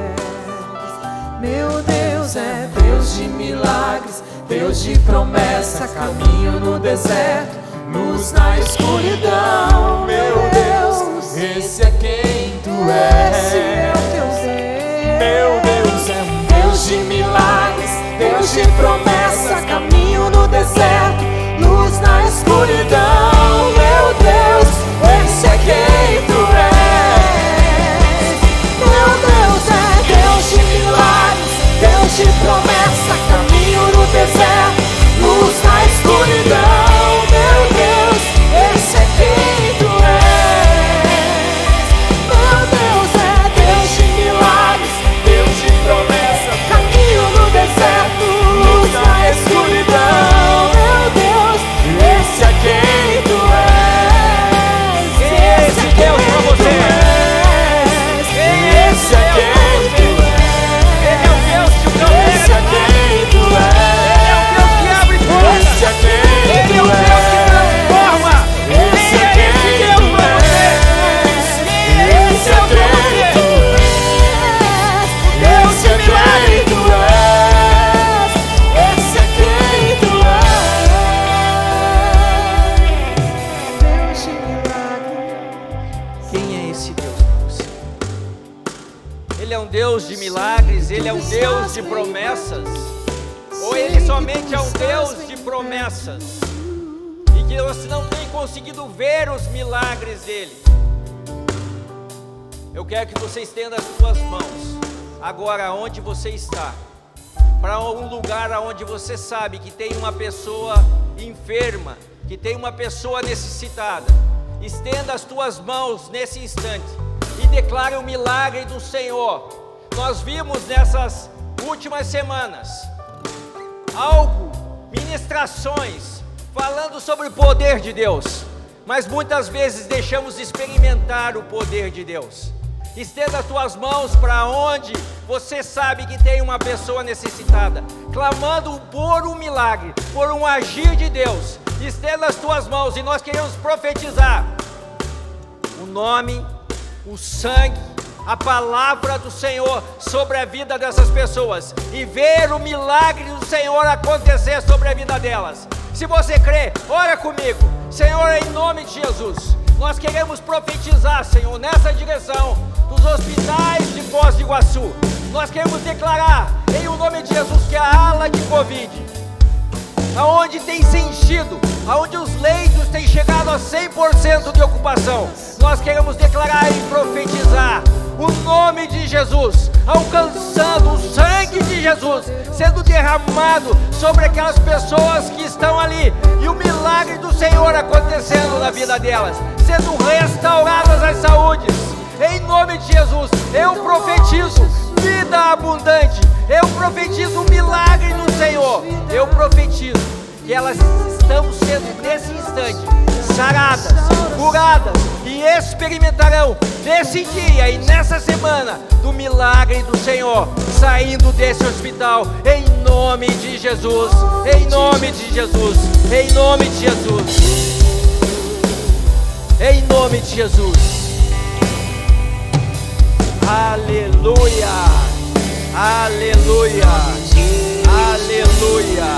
Meu Deus é Deus de milagres, Deus de promessa, caminho no deserto, luz na escuridão. Meu Deus, esse é quem tu esse é és. o teu Deus. Meu Deus é um Deus de milagres, Deus de promessa, caminho no deserto, luz na escuridão. Meu Deus, esse é quem tu és. Meu Deus é Deus de milagres, Deus de promessa, caminho no deserto, luz na escuridão. Meu Deus, esse é quem tu és. Meu Deus é Deus de milagres, Deus de promessa, caminho no deserto, luz na escuridão. Meu Deus, esse é quem tu és. Quem é esse Deus para você? Esse é quem tu és. Ele é o Deus de Esse é promessas. quem tu Ele é o Deus que és. abre portas. Esse é quem Ele é o tu Deus que transforma. Esse Quem é é quem esse Deus tu para você? Quem é esse Esse é Deus para quem você? tu és. Deus de milagre tu és. Esse é quem tu és. Deus de milagre. Quem é esse Deus para você? Ele é um Deus de milagres, Ele é um Deus de promessas, ou Ele somente é um Deus de promessas e que você não tem conseguido ver os milagres dEle? Eu quero que você estenda as suas mãos agora onde você está, para um lugar onde você sabe que tem uma pessoa enferma, que tem uma pessoa necessitada. Estenda as tuas mãos nesse instante e declare o milagre do Senhor. Nós vimos nessas últimas semanas ministrações falando sobre o poder de Deus, mas muitas vezes deixamos de experimentar o poder de Deus. Estenda as tuas mãos para onde você sabe que tem uma pessoa necessitada, clamando por um milagre, por um agir de Deus. Estenda as tuas mãos e nós queremos profetizar o nome, o sangue, a palavra do Senhor sobre a vida dessas pessoas e ver o milagre do Senhor acontecer sobre a vida delas. Se você crê, ora comigo. Senhor, em nome de Jesus, nós queremos profetizar, Senhor, nessa direção, dos hospitais de Foz do Iguaçu. Nós queremos declarar em o nome de Jesus que a ala de Covid, aonde tem se enchido, aonde os leitos têm chegado a 100% de ocupação, nós queremos declarar e profetizar o nome de Jesus, alcançando o sangue de Jesus, sendo derramado sobre aquelas pessoas que estão ali, e o milagre do Senhor acontecendo na vida delas, sendo restauradas as saúdes. Em nome de Jesus, eu profetizo vida abundante, eu profetizo milagre no Senhor, eu profetizo que elas estão sendo nesse instante saradas, curadas e experimentarão nesse dia e nessa semana do milagre do Senhor, saindo desse hospital, em nome de Jesus, em nome de Jesus, em nome de Jesus, em nome de Jesus. Aleluia, aleluia, aleluia,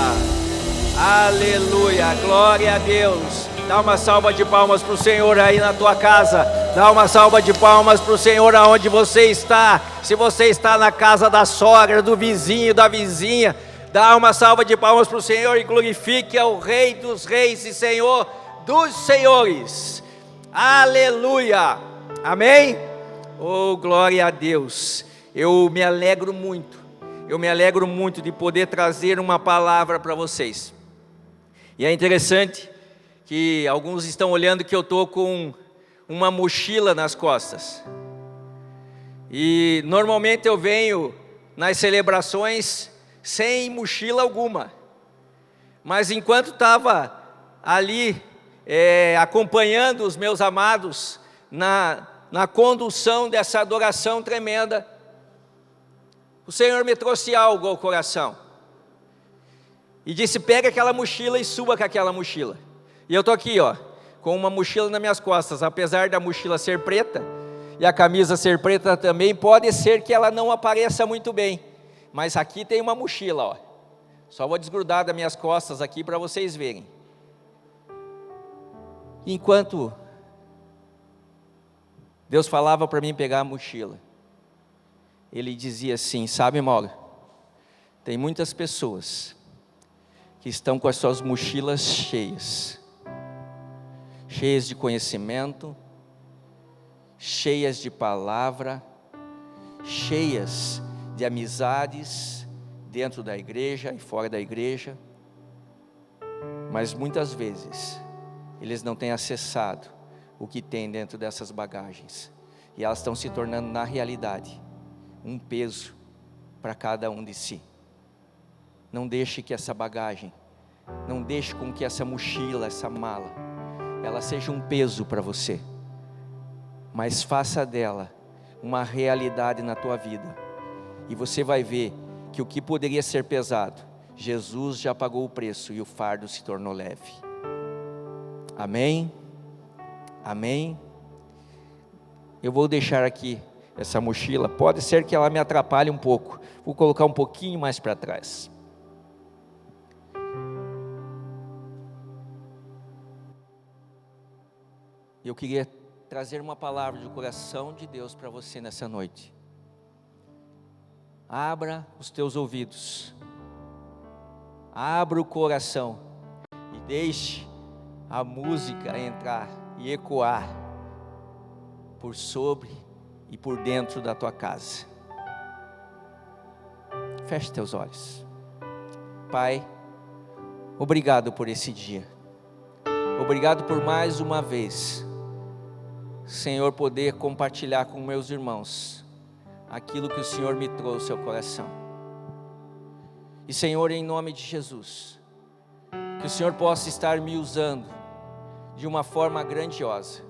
aleluia, glória a Deus. Dá uma salva de palmas para o Senhor aí na tua casa. Dá uma salva de palmas para o Senhor aonde você está. Se você está na casa da sogra, do vizinho, da vizinha, dá uma salva de palmas para o Senhor e glorifique ao Rei dos Reis e Senhor dos Senhores. Aleluia, amém? Oh, glória a Deus. Eu me alegro muito de poder trazer uma palavra para vocês. E é interessante que alguns estão olhando que eu estou com uma mochila nas costas. E normalmente eu venho nas celebrações sem mochila alguma. Mas enquanto estava ali acompanhando os meus amados na condução dessa adoração tremenda, o Senhor me trouxe algo ao coração e disse: pega aquela mochila e suba com aquela mochila. E eu estou aqui, ó, com uma mochila nas minhas costas. Apesar da mochila ser preta e a camisa ser preta também, pode ser que ela não apareça muito bem, mas aqui tem uma mochila, ó. Só vou desgrudar das minhas costas aqui para vocês verem. Enquanto Deus falava para mim pegar a mochila, Ele dizia assim: sabe, Mauro, tem muitas pessoas que estão com as suas mochilas cheias de conhecimento, cheias de palavra, cheias de amizades dentro da igreja e fora da igreja, mas muitas vezes eles não têm acessado o que tem dentro dessas bagagens, e elas estão se tornando na realidade um peso para cada um de si. Não deixe que essa bagagem, não deixe com que essa mochila, essa mala, ela seja um peso para você, mas faça dela uma realidade na tua vida, e você vai ver que o que poderia ser pesado, Jesus já pagou o preço e o fardo se tornou leve. Amém? Amém? Eu vou deixar aqui essa mochila, pode ser que ela me atrapalhe um pouco, vou colocar um pouquinho mais para trás. Eu queria trazer uma palavra do coração de Deus para você nessa noite. Abra os teus ouvidos, abra o coração e deixe a música entrar e ecoar por sobre e por dentro da tua casa. Feche teus olhos. Pai, obrigado por esse dia, obrigado por mais uma vez, Senhor, poder compartilhar com meus irmãos aquilo que o Senhor me trouxe ao coração. E Senhor, em nome de Jesus, que o Senhor possa estar me usando de uma forma grandiosa,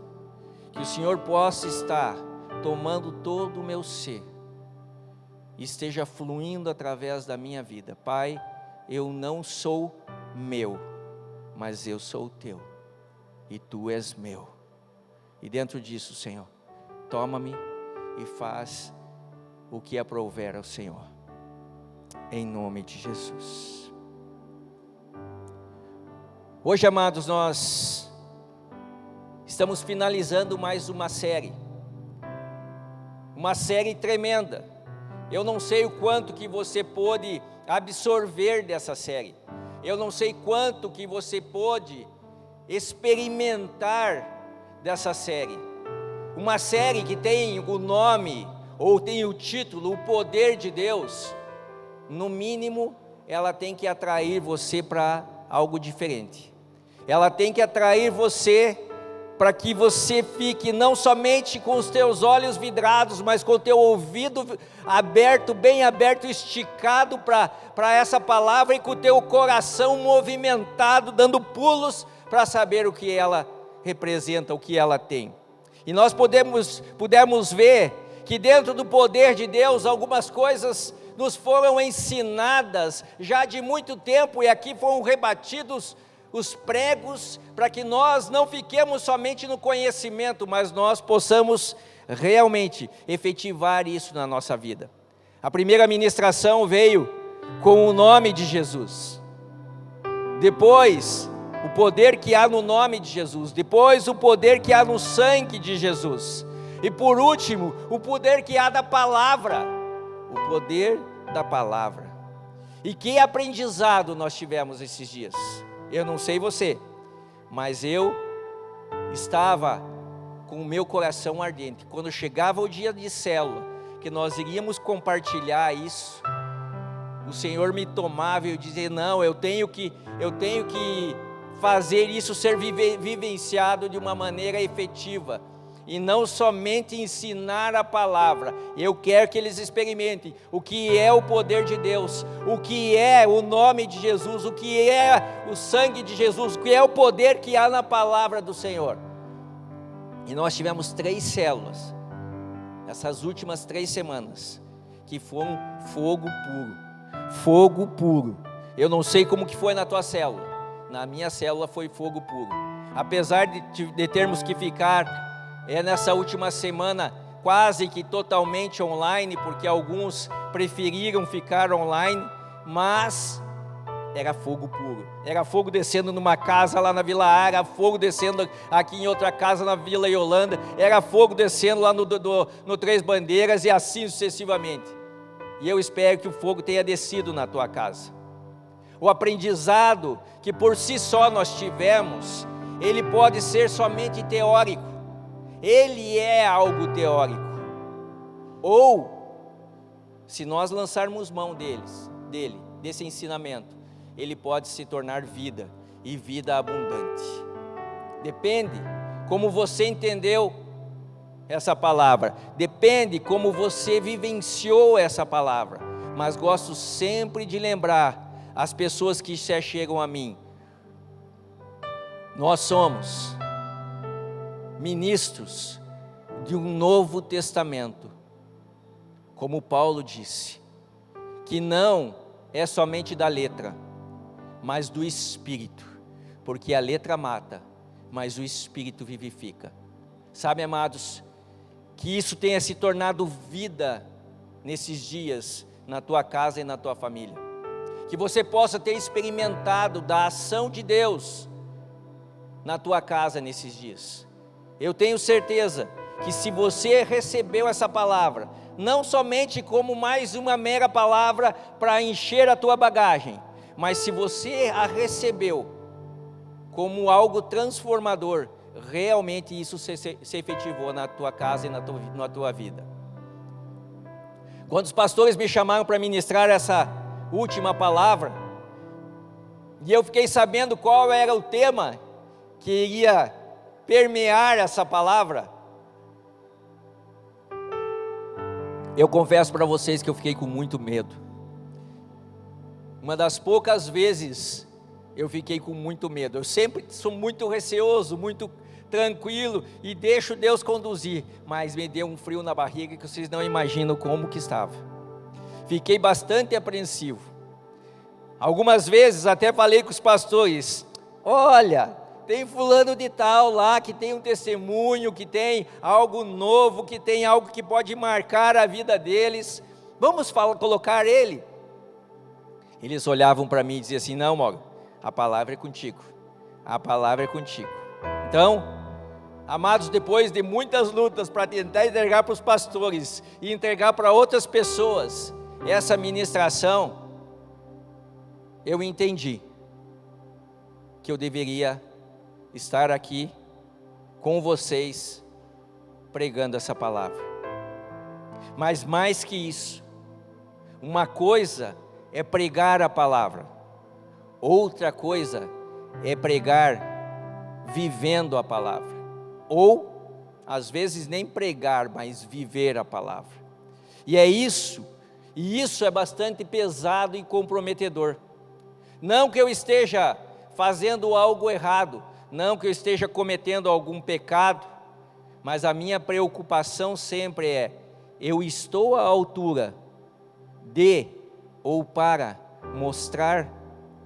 que o Senhor possa estar tomando todo o meu ser e esteja fluindo através da minha vida. Pai, eu não sou meu, mas eu sou teu, e tu és meu. E dentro disso, Senhor, toma-me e faz o que aprouver ao Senhor, em nome de Jesus. Hoje, amados, nós estamos finalizando mais uma série, uma série tremenda. Eu não sei o quanto que você pôde absorver dessa série. Eu não sei quanto que você pôde experimentar dessa série. Uma série que tem o nome, ou tem o título, O Poder de Deus. No mínimo, ela tem que atrair você para algo diferente. Ela tem que atrair você para que você fique não somente com os teus olhos vidrados, mas com o teu ouvido aberto, bem aberto, esticado para essa palavra, e com o teu coração movimentado, dando pulos para saber o que ela representa, o que ela tem. E nós pudemos ver que dentro do poder de Deus, algumas coisas nos foram ensinadas já de muito tempo, e aqui foram rebatidos os pregos, para que nós não fiquemos somente no conhecimento, mas nós possamos realmente efetivar isso na nossa vida. A primeira ministração veio com o nome de Jesus, depois o poder que há no nome de Jesus, depois o poder que há no sangue de Jesus, e por último, o poder que há da palavra, o poder da palavra. E que aprendizado nós tivemos esses dias? Eu não sei você, mas eu estava com o meu coração ardente. Quando chegava o dia de célula, que nós iríamos compartilhar isso, o Senhor me tomava e eu dizia: não, eu tenho que fazer isso ser vivenciado de uma maneira efetiva, e não somente ensinar a palavra. Eu quero que eles experimentem o que é o poder de Deus, o que é o nome de Jesus, o que é o sangue de Jesus, o que é o poder que há na palavra do Senhor. E nós tivemos 3 células, essas últimas 3 semanas, que foram fogo puro. Eu não sei como que foi na tua célula, na minha célula foi fogo puro. Apesar de termos que ficar nessa última semana quase que totalmente online, porque alguns preferiram ficar online, mas era fogo puro. Era fogo descendo numa casa lá na Vila Ara, fogo descendo aqui em outra casa na Vila Yolanda, era fogo descendo lá no Três Bandeiras, e assim sucessivamente. E eu espero que o fogo tenha descido na tua casa. O aprendizado que por si só nós tivemos, ele pode ser somente teórico. Ele é algo teórico, ou se nós lançarmos mão desse ensinamento, ele pode se tornar vida, e vida abundante. Depende como você entendeu essa palavra, depende como você vivenciou essa palavra. Mas gosto sempre de lembrar as pessoas que se achegam a mim: nós somos ministros de um novo testamento, como Paulo disse, que não é somente da letra, mas do Espírito, porque a letra mata, mas o Espírito vivifica. Sabe, amados, que isso tenha se tornado vida nesses dias, na tua casa e na tua família, que você possa ter experimentado da ação de Deus na tua casa nesses dias. Eu tenho certeza que se você recebeu essa palavra, não somente como mais uma mera palavra para encher a tua bagagem, mas se você a recebeu como algo transformador, realmente isso se efetivou na tua casa e na tua vida. Quando os pastores me chamaram para ministrar essa última palavra, e eu fiquei sabendo qual era o tema que iria permear essa palavra, eu confesso para vocês que eu fiquei com muito medo. Uma das poucas vezes eu fiquei com muito medo. Eu sempre sou muito receoso, muito tranquilo, e deixo Deus conduzir, mas me deu um frio na barriga que vocês não imaginam como que estava. Fiquei bastante apreensivo. Algumas vezes até falei com os pastores: olha, tem fulano de tal lá que tem um testemunho, que tem algo novo, que tem algo que pode marcar a vida deles, vamos colocar ele. Eles olhavam para mim e diziam assim: não, Mauro, a palavra é contigo, a palavra é contigo. Então, Amados, depois de muitas lutas para tentar entregar para os pastores e entregar para outras pessoas essa ministração, eu entendi que eu deveria estar aqui com vocês pregando essa palavra. Mas mais que isso, uma coisa é pregar a palavra, outra coisa é pregar vivendo a palavra, ou às vezes nem pregar, mas viver a palavra. E isso é bastante pesado e comprometedor. Não que eu esteja fazendo algo errado, não que eu esteja cometendo algum pecado, mas a minha preocupação sempre é: eu estou à altura de ou para mostrar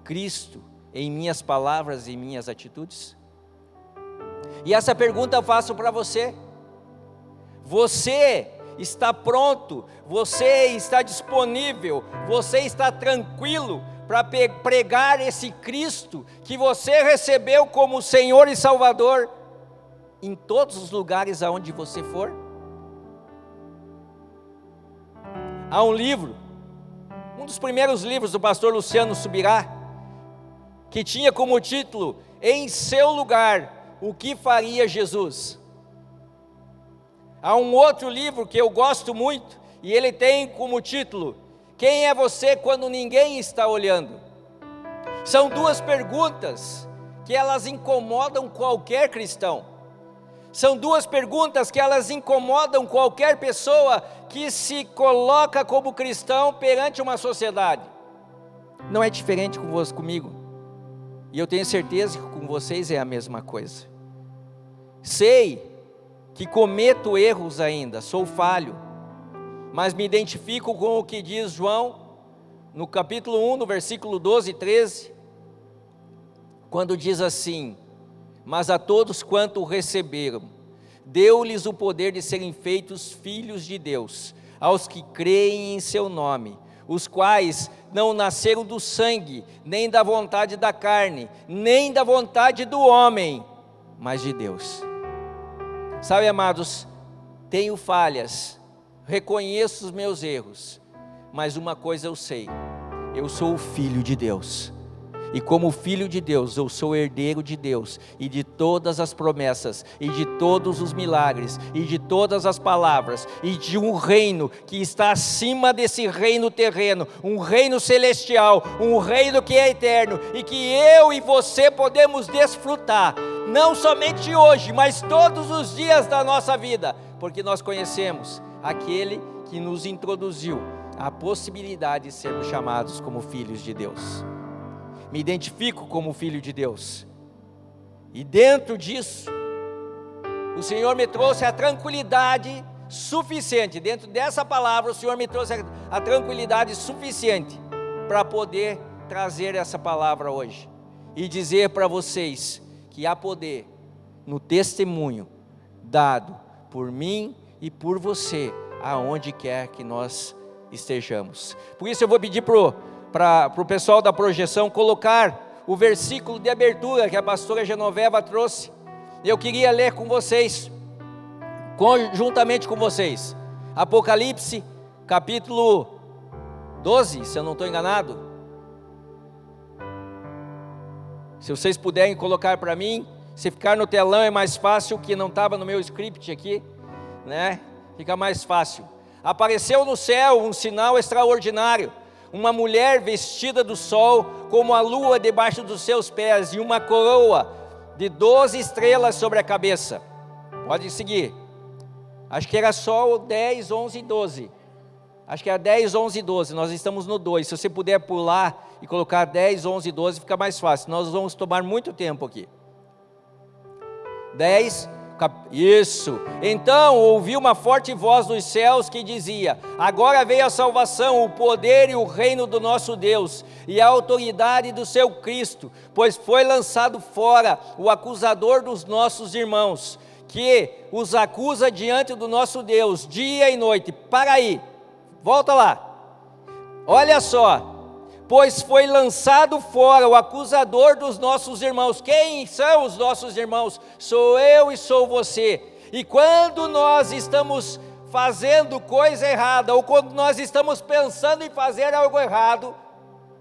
Cristo em minhas palavras e minhas atitudes? E essa pergunta eu faço para você. Você está pronto, você está disponível, você está tranquilo para pregar esse Cristo que você recebeu como Senhor e Salvador em todos os lugares aonde você for? Há um livro, um dos primeiros livros do pastor Luciano Subirá, que tinha como título: Em seu lugar, o que faria Jesus? Há um outro livro que eu gosto muito, e ele tem como título: Quem é você quando ninguém está olhando? São duas perguntas que elas incomodam qualquer cristão. São duas perguntas que elas incomodam qualquer pessoa que se coloca como cristão perante uma sociedade. Não é diferente comigo, e eu tenho certeza que com vocês é a mesma coisa. Sei que cometo erros ainda, sou falho, mas me identifico com o que diz João, no capítulo 1, no versículo 12 e 13, quando diz assim: Mas a todos quanto o receberam, deu-lhes o poder de serem feitos filhos de Deus, aos que creem em seu nome, os quais não nasceram do sangue, nem da vontade da carne, nem da vontade do homem, mas de Deus. Sabe, amados, tenho falhas, reconheço os meus erros, mas uma coisa eu sei: eu sou o filho de Deus, e como filho de Deus, eu sou herdeiro de Deus, e de todas as promessas, e de todos os milagres, e de todas as palavras, e de um reino que está acima desse reino terreno, um reino celestial, um reino que é eterno, e que eu e você podemos desfrutar, não somente hoje, mas todos os dias da nossa vida, porque nós conhecemos aquele que nos introduziu a possibilidade de sermos chamados como filhos de Deus. Me identifico como filho de Deus, e dentro disso, o Senhor me trouxe a tranquilidade suficiente. Dentro dessa palavra, o Senhor me trouxe a tranquilidade suficiente para poder trazer essa palavra hoje e dizer para vocês que há poder no testemunho dado por mim e por você, aonde quer que nós estejamos. Por isso eu vou pedir para o pessoal da projeção colocar o versículo de abertura que a pastora Genoveva trouxe. Eu queria ler com vocês, juntamente com vocês, Apocalipse capítulo 12, se eu não estou enganado. Se vocês puderem colocar para mim, se ficar no telão é mais fácil, que não estava no meu script aqui, né? Fica mais fácil. Apareceu no céu um sinal extraordinário, uma mulher vestida do sol, como a lua debaixo dos seus pés, e uma coroa de 12 estrelas sobre a cabeça. Pode seguir. Acho que era só o 10, 11 e 12. Acho que era 10, 11 e 12, nós estamos no 2. Se você puder pular e colocar 10, 11 e 12, fica mais fácil. Nós vamos tomar muito tempo aqui. 10, isso. Então ouvi uma forte voz dos céus que dizia: agora veio a salvação, o poder e o reino do nosso Deus, e a autoridade do seu Cristo, pois foi lançado fora o acusador dos nossos irmãos, que os acusa diante do nosso Deus, dia e noite. Para aí, volta lá, olha só, pois foi lançado fora o acusador dos nossos irmãos. Quem são os nossos irmãos? Sou eu e sou você. E quando nós estamos fazendo coisa errada, ou quando nós estamos pensando em fazer algo errado,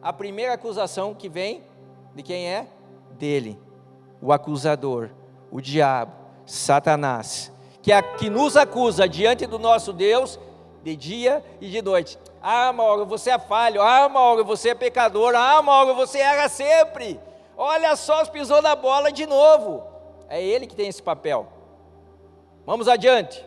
a primeira acusação que vem, de quem é? Dele, o acusador, o diabo, Satanás, que nos acusa diante do nosso Deus, de dia e de noite. Ah, Mauro, você é falho. Ah, Mauro, você é pecador. Ah, Mauro, você erra sempre. Olha só, pisou na bola de novo. É ele que tem esse papel. Vamos adiante.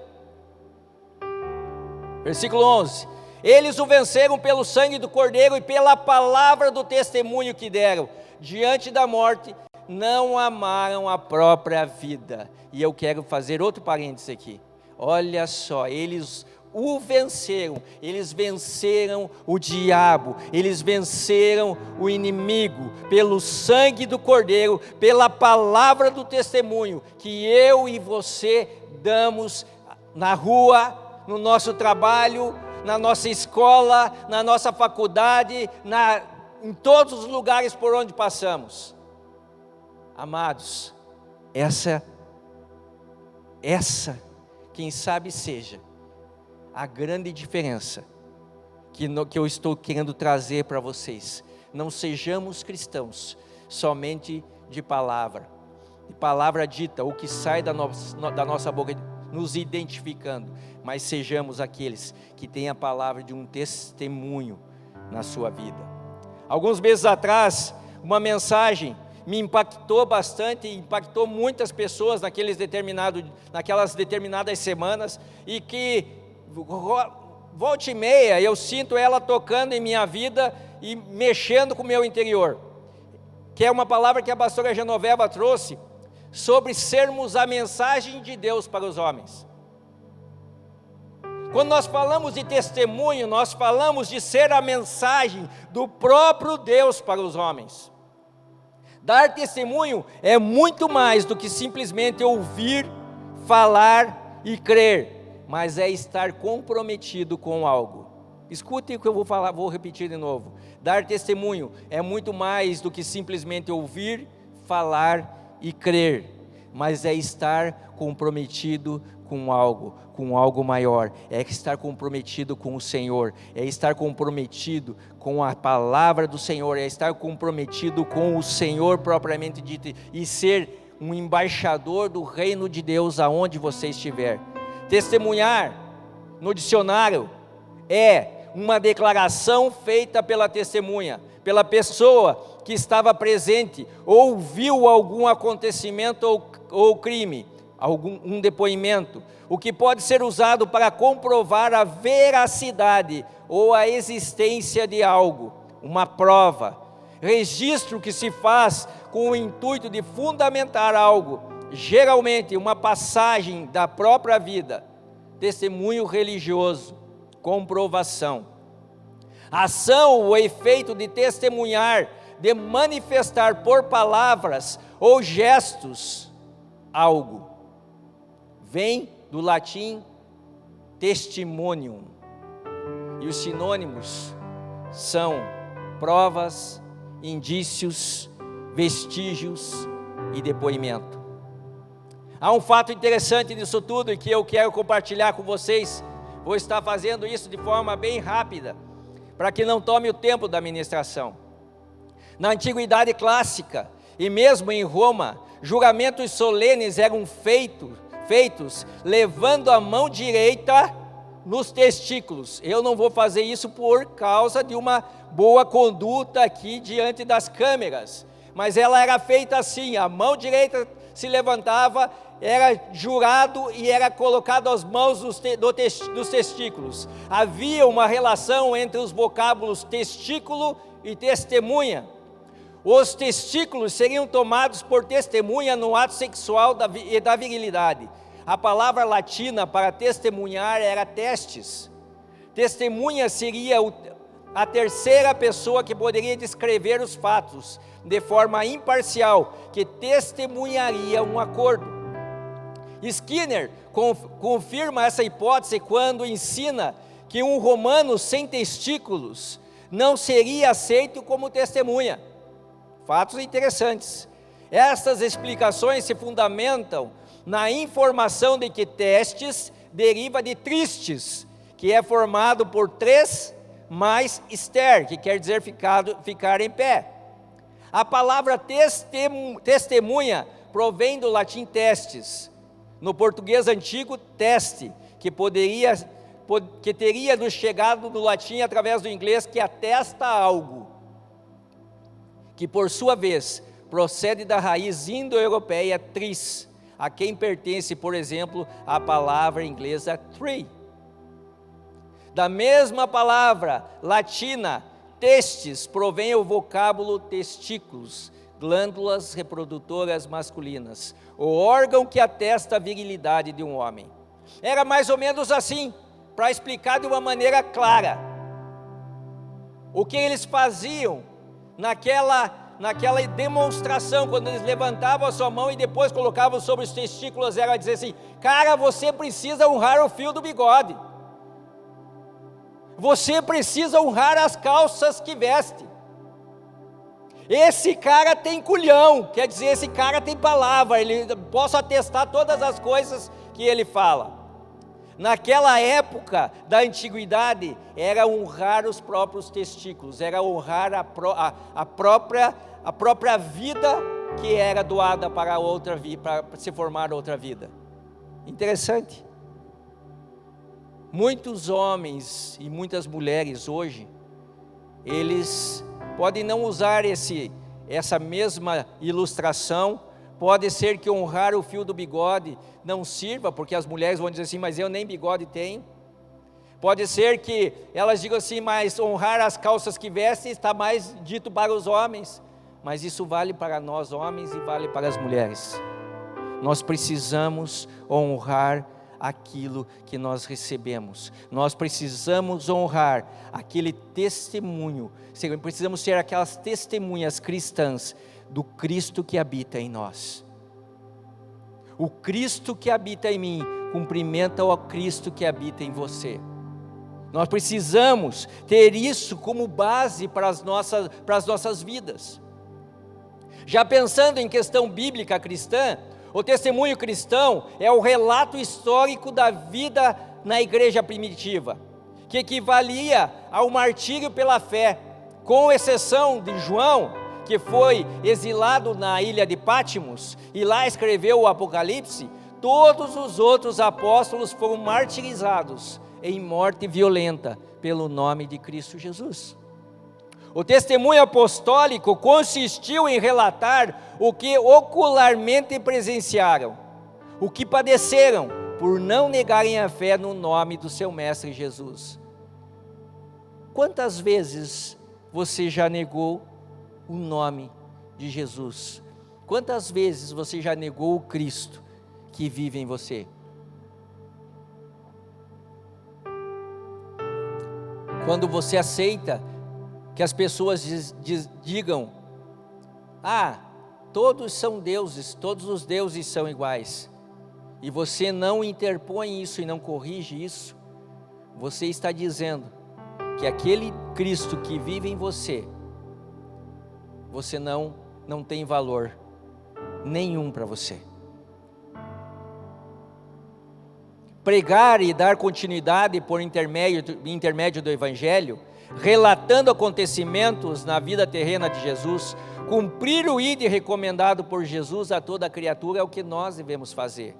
Versículo 11. Eles o venceram pelo sangue do Cordeiro e pela palavra do testemunho que deram. Diante da morte, não amaram a própria vida. E eu quero fazer outro parênteses aqui. Olha só, eles o venceram, eles venceram o diabo, eles venceram o inimigo, pelo sangue do Cordeiro, pela palavra do testemunho, que eu e você damos na rua, no nosso trabalho, na nossa escola, na nossa faculdade, em todos os lugares por onde passamos. Amados, essa, quem sabe seja a grande diferença que eu estou querendo trazer para vocês. Não sejamos cristãos somente de palavra dita, o que sai da nossa boca, nos identificando, mas sejamos aqueles que têm a palavra de um testemunho na sua vida. Alguns meses atrás, uma mensagem me impactou bastante, impactou muitas pessoas naquelas determinadas semanas, e que volta e meia eu sinto ela tocando em minha vida e mexendo com o meu interior, que é uma palavra que a pastora Genoveva trouxe, sobre sermos a mensagem de Deus para os homens. Quando nós falamos de testemunho, nós falamos de ser a mensagem do próprio Deus para os homens. Dar testemunho é muito mais do que simplesmente ouvir, falar e crer, mas é estar comprometido com algo. Escutem o que eu vou falar, vou repetir de novo. Dar testemunho é muito mais do que simplesmente ouvir, falar e crer, mas é estar comprometido com algo maior, é estar comprometido com o Senhor, é estar comprometido com a palavra do Senhor, é estar comprometido com o Senhor propriamente dito, e ser um embaixador do reino de Deus aonde você estiver. Testemunhar, no dicionário, é uma declaração feita pela testemunha, pela pessoa que estava presente, ou viu algum acontecimento ou crime, um depoimento, o que pode ser usado para comprovar a veracidade ou a existência de algo, uma prova, registro que se faz com o intuito de fundamentar algo, geralmente uma passagem da própria vida. Testemunho religioso, comprovação. Ação ou efeito de testemunhar, de manifestar por palavras ou gestos algo. Vem do latim testimonium, e os sinônimos são provas, indícios, vestígios e depoimento. Há um fato interessante nisso tudo e que eu quero compartilhar com vocês. Vou estar fazendo isso de forma bem rápida, para que não tome o tempo da ministração. Na antiguidade clássica, e mesmo em Roma, juramentos solenes eram feitos levando a mão direita nos testículos. Eu não vou fazer isso por causa de uma boa conduta aqui diante das câmeras, mas ela era feita assim: a mão direita se levantava, era jurado e era colocado as mãos dos testículos. Havia uma relação entre os vocábulos testículo e testemunha. Os testículos seriam tomados por testemunha no ato sexual e da virilidade. A palavra latina para testemunhar era testes. Testemunha seria a terceira pessoa que poderia descrever os fatos de forma imparcial, que testemunharia um acordo. Skinner confirma essa hipótese quando ensina que um romano sem testículos não seria aceito como testemunha. Fatos interessantes. Estas explicações se fundamentam na informação de que testes deriva de tristes, que é formado por 3 mais ester, que quer dizer ficar em pé. A palavra testemunha provém do latim testes, no português antigo teste, que teria nos chegado do latim através do inglês, que atesta algo, que por sua vez procede da raiz indo-europeia tris, a quem pertence, por exemplo, a palavra inglesa tree. Da mesma palavra latina, testes, provém o vocábulo testículos, glândulas reprodutoras masculinas, o órgão que atesta a virilidade de um homem. Era mais ou menos assim, para explicar de uma maneira clara o que eles faziam naquela demonstração, quando eles levantavam a sua mão e depois colocavam sobre os testículos, era dizer assim: cara, você precisa honrar o fio do bigode, você precisa honrar as calças que veste, esse cara tem culhão, quer dizer, esse cara tem palavra, posso atestar todas as coisas que ele fala. Naquela época da antiguidade, era honrar os próprios testículos, era honrar a própria vida que era doada para se formar outra vida. Interessante. Muitos homens e muitas mulheres hoje, eles podem não usar essa mesma ilustração. Pode ser que honrar o fio do bigode não sirva, porque as mulheres vão dizer assim: mas eu nem bigode tenho. Pode ser que elas digam assim: mas honrar as calças que vestem está mais dito para os homens. Mas isso vale para nós homens e vale para as mulheres. Nós precisamos honrar aquilo que nós recebemos. Nós precisamos honrar aquele testemunho. Precisamos ser aquelas testemunhas cristãs do Cristo que habita em nós. O Cristo que habita em mim cumprimenta o Cristo que habita em você. Nós precisamos ter isso como base para as nossas vidas. Já pensando em questão bíblica cristã, o testemunho cristão é o relato histórico da vida na igreja primitiva, que equivalia ao martírio pela fé, com exceção de João, que foi exilado na ilha de Patmos e lá escreveu o Apocalipse. Todos os outros apóstolos foram martirizados em morte violenta pelo nome de Cristo Jesus. O testemunho apostólico consistiu em relatar o que ocularmente presenciaram, o que padeceram por não negarem a fé no nome do seu mestre Jesus. Quantas vezes você já negou o nome de Jesus? Quantas vezes você já negou o Cristo que vive em você? Quando você aceita que as pessoas digam: ah, todos são deuses, todos os deuses são iguais, e você não interpõe isso e não corrige isso, você está dizendo que aquele Cristo que vive em você, você não tem valor nenhum para você. Pregar e dar continuidade por intermédio do Evangelho, relatando acontecimentos na vida terrena de Jesus, cumprir o ide recomendado por Jesus a toda criatura é o que nós devemos fazer.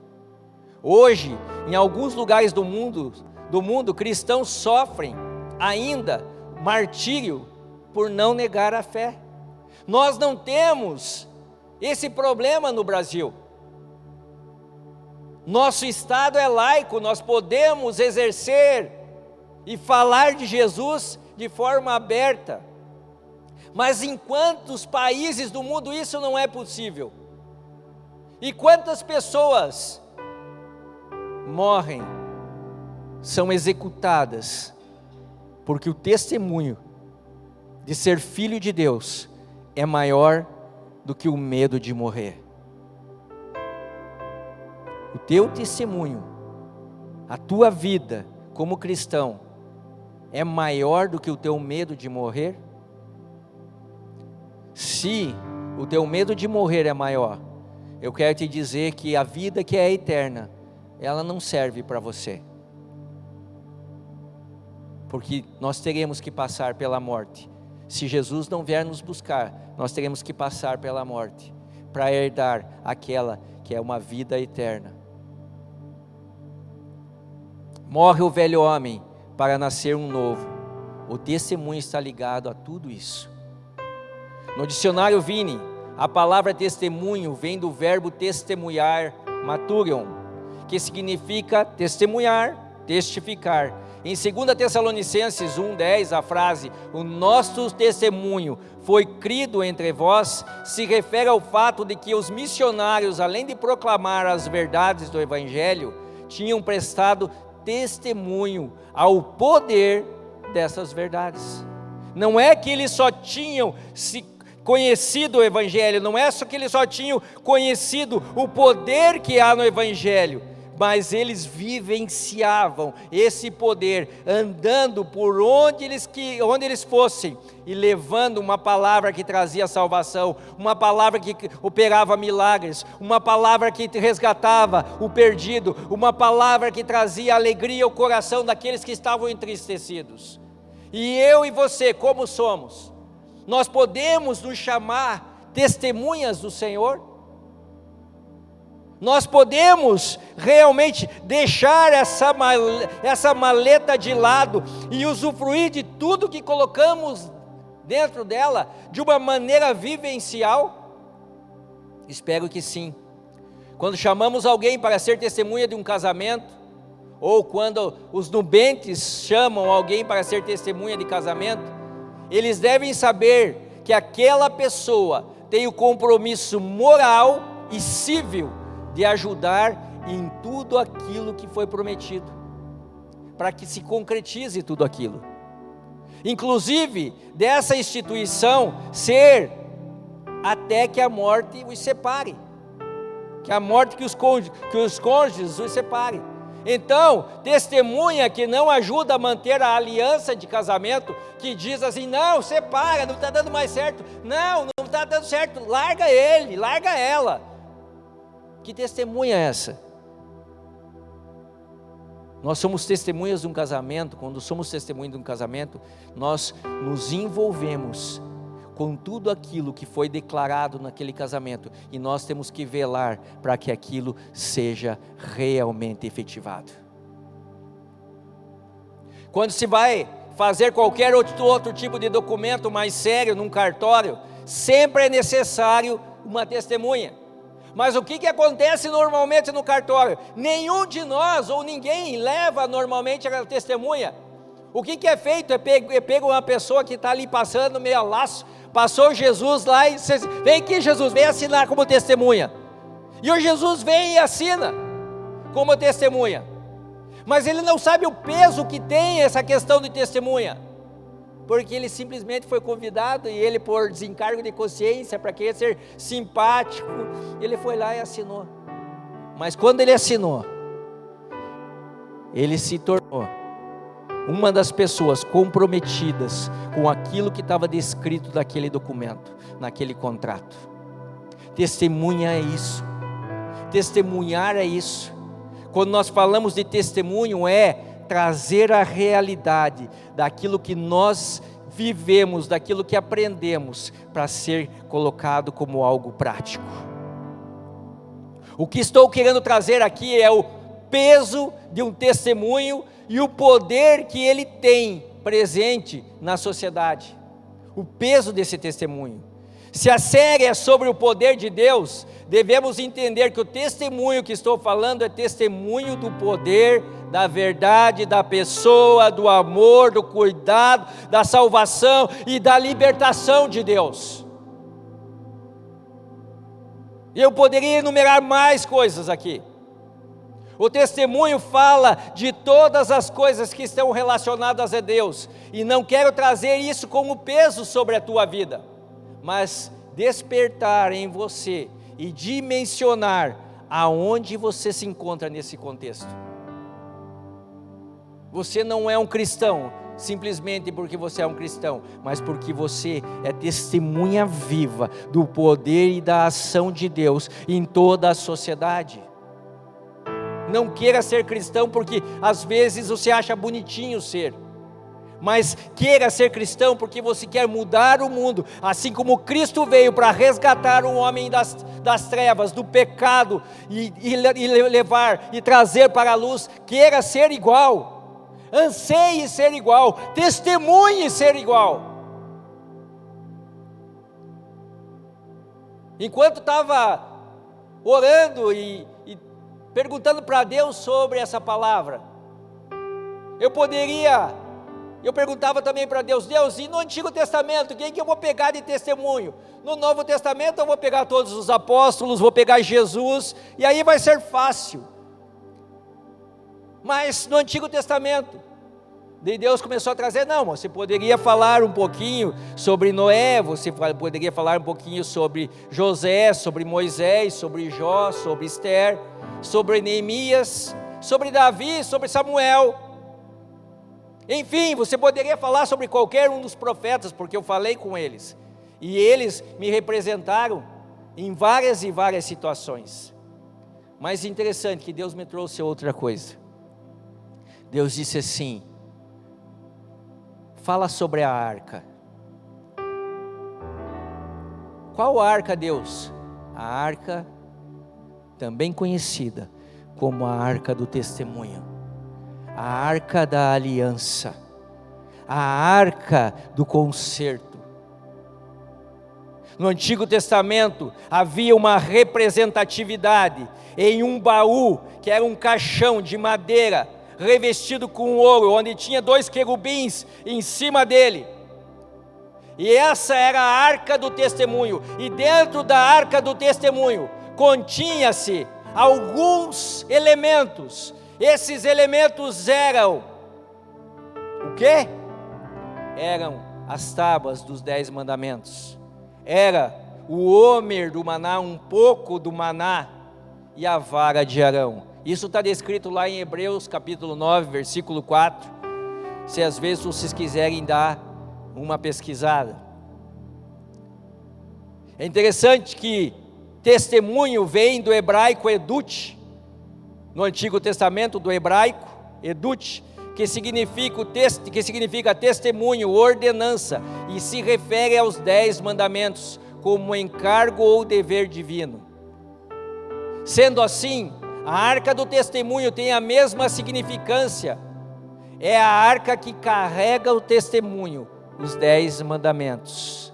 Hoje, em alguns lugares do mundo, cristãos sofrem ainda martírio por não negar a fé. Nós não temos esse problema no Brasil. Nosso Estado é laico, nós podemos exercer e falar de Jesus de forma aberta. Mas em quantos países do mundo isso não é possível? E quantas pessoas morrem, são executadas, porque o testemunho de ser filho de Deus é maior do que o medo de morrer. O teu testemunho, a tua vida como cristão, é maior do que o teu medo de morrer? Se o teu medo de morrer é maior, eu quero te dizer que a vida que é eterna, ela não serve para você. Porque nós teremos que passar pela morte. Se Jesus não vier nos buscar, nós teremos que passar pela morte, para herdar aquela que é uma vida eterna. Morre o velho homem para nascer um novo. O testemunho está ligado a tudo isso. No dicionário Vini, a palavra testemunho vem do verbo testemunhar, maturion, que significa testemunhar, testificar. Em 2 Tessalonicenses 1,10, a frase, o nosso testemunho foi crido entre vós, se refere ao fato de que os missionários, além de proclamar as verdades do Evangelho, tinham prestado testemunho ao poder dessas verdades. Não é que eles só tinham conhecido o Evangelho, não é só que eles só tinham conhecido o poder que há no Evangelho, mas eles vivenciavam esse poder, andando por onde eles fossem, e levando uma palavra que trazia salvação, uma palavra que operava milagres, uma palavra que resgatava o perdido, uma palavra que trazia alegria ao coração daqueles que estavam entristecidos. E eu e você, como somos? Nós podemos nos chamar testemunhas do Senhor? Nós podemos realmente deixar essa maleta de lado e usufruir de tudo que colocamos dentro dela de uma maneira vivencial? Espero que sim. Quando chamamos alguém para ser testemunha de um casamento, ou quando os nubentes chamam alguém para ser testemunha de casamento, eles devem saber que aquela pessoa tem o compromisso moral e civil de ajudar em tudo aquilo que foi prometido, para que se concretize tudo aquilo, inclusive dessa instituição ser até que a morte os separe, que a morte que os cônjuges os separe. Então, testemunha que não ajuda a manter a aliança de casamento, que diz assim, não, separa, não está dando mais certo, não está dando certo, larga ele, larga ela. Que testemunha é essa? Nós somos testemunhas de um casamento. Quando somos testemunhas de um casamento, nós nos envolvemos com tudo aquilo que foi declarado naquele casamento, e nós temos que velar para que aquilo seja realmente efetivado. Quando se vai fazer qualquer outro tipo de documento mais sério num cartório, sempre é necessário uma testemunha. Mas o que acontece normalmente no cartório? Nenhum de nós ou ninguém leva normalmente a testemunha. O que é feito? É pego uma pessoa que está ali passando meio a laço, passou Jesus lá e diz, vem aqui Jesus, vem assinar como testemunha. E o Jesus vem e assina como testemunha. Mas ele não sabe o peso que tem essa questão de testemunha, porque ele simplesmente foi convidado, e ele, por desencargo de consciência, para querer ser simpático, ele foi lá e assinou. Mas quando ele assinou, ele se tornou uma das pessoas comprometidas com aquilo que estava descrito naquele documento, naquele contrato. Testemunha é isso, testemunhar é isso. Quando nós falamos de testemunho, é trazer a realidade daquilo que nós vivemos, daquilo que aprendemos, para ser colocado como algo prático. O que estou querendo trazer aqui é o peso de um testemunho e o poder que ele tem presente na sociedade. O peso desse testemunho. Se a série é sobre o poder de Deus, devemos entender que o testemunho que estou falando é testemunho do poder, da verdade, da pessoa, do amor, do cuidado, da salvação e da libertação de Deus. E eu poderia enumerar mais coisas aqui. O testemunho fala de todas as coisas que estão relacionadas a Deus, e não quero trazer isso como peso sobre a tua vida, mas despertar em você e dimensionar aonde você se encontra nesse contexto. Você não é um cristão simplesmente porque você é um cristão, mas porque você é testemunha viva do poder e da ação de Deus em toda a sociedade. Não queira ser cristão porque às vezes você acha bonitinho ser, mas queira ser cristão porque você quer mudar o mundo, assim como Cristo veio para resgatar o homem das trevas, do pecado, e levar e trazer para a luz. Queira ser igual, anseie ser igual, testemunhe ser igual. Enquanto estava orando e perguntando para Deus sobre essa palavra, eu perguntava também para Deus, e no Antigo Testamento, quem que eu vou pegar de testemunho? No Novo Testamento eu vou pegar todos os apóstolos, vou pegar Jesus, e aí vai ser fácil. Mas no Antigo Testamento, daí Deus começou a trazer, não, você poderia falar um pouquinho sobre Noé, você poderia falar um pouquinho sobre José, sobre Moisés, sobre Jó, sobre Esther, sobre Neemias, sobre Davi, sobre Samuel. Enfim, você poderia falar sobre qualquer um dos profetas, porque eu falei com eles, e eles me representaram em várias e várias situações. Mas interessante que Deus me trouxe outra coisa. Deus disse assim: fala sobre a arca. Qual arca, Deus? A arca, também conhecida como a arca do testemunho, a arca da aliança, a arca do concerto. No Antigo Testamento havia uma representatividade em um baú, que era um caixão de madeira revestido com ouro, onde tinha 2 querubins em cima dele, e essa era a arca do testemunho, e dentro da arca do testemunho continha-se alguns elementos. Esses elementos eram o quê? Eram as tábuas dos 10 mandamentos, era o homer do maná, um pouco do maná, e a vara de Arão. Isso está descrito lá em Hebreus capítulo 9, versículo 4, se às vezes vocês quiserem dar uma pesquisada. É interessante que testemunho vem do hebraico edut, no Antigo Testamento, do hebraico edut, que significa testemunho, ordenança, e se refere aos 10 mandamentos, como encargo ou dever divino. Sendo assim, a arca do testemunho tem a mesma significância, é a arca que carrega o testemunho, os 10 mandamentos.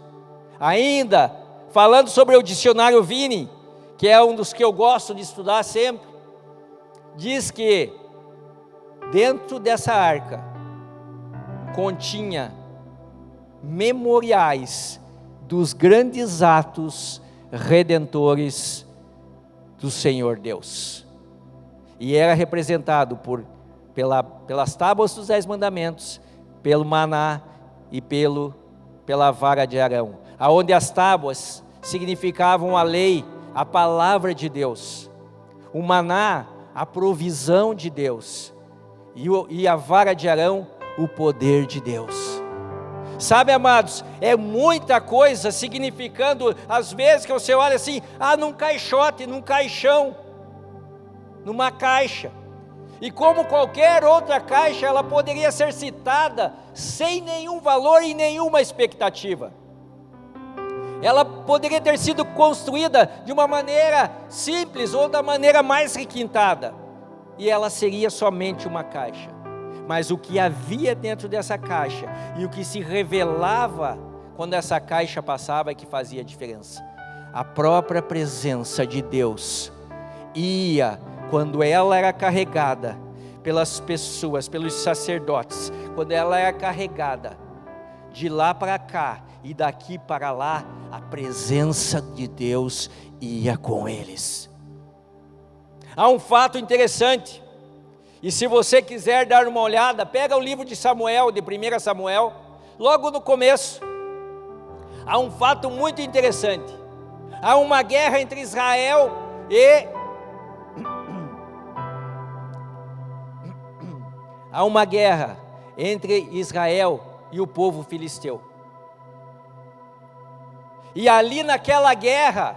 Ainda, falando sobre o dicionário Vini, que é um dos que eu gosto de estudar sempre, diz que dentro dessa arca continha memoriais dos grandes atos redentores do Senhor Deus, e era representado pelas tábuas dos 10 mandamentos, pelo maná e pela vara de Arão, aonde as tábuas significavam a lei, a palavra de Deus, o maná, a provisão de Deus, e a vara de Arão, o poder de Deus. Sabe, amados, é muita coisa significando, às vezes que você olha assim, num caixote, num caixão, numa caixa, e como qualquer outra caixa, ela poderia ser citada sem nenhum valor e nenhuma expectativa. Ela poderia ter sido construída de uma maneira simples ou da maneira mais requintada, e ela seria somente uma caixa. Mas o que havia dentro dessa caixa e o que se revelava quando essa caixa passava é que fazia diferença. A própria presença de Deus ia, quando ela era carregada pelas pessoas, pelos sacerdotes, quando ela era carregada de lá para cá e daqui para lá, a presença de Deus ia com eles. Há um fato interessante, e se você quiser dar uma olhada, pega o livro de Samuel, de 1 Samuel, logo no começo, há um fato muito interessante. Há uma guerra entre Israel e entre Israel e o povo filisteu. E ali naquela guerra,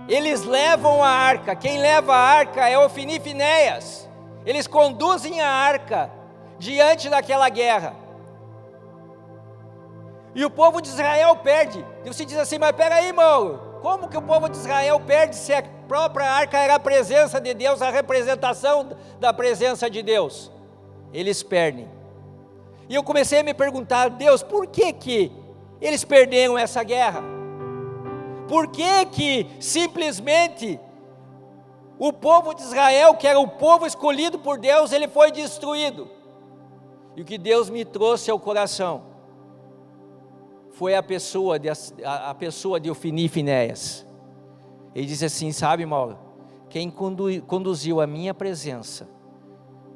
eles levam a arca. Quem leva a arca é Ofni e Finéias. Eles conduzem a arca diante daquela guerra. E o povo de Israel perde. E você diz assim, mas peraí, irmão, como que o povo de Israel perde se a própria arca era a presença de Deus, a representação da presença de Deus? Eles perdem. E eu comecei a me perguntar, Deus, por que eles perderam essa guerra? Por que simplesmente o povo de Israel, que era o povo escolhido por Deus, ele foi destruído? E o que Deus me trouxe ao coração foi a pessoa de Ofni e Finéias. Ele disse assim, sabe, Mauro, quem conduziu a minha presença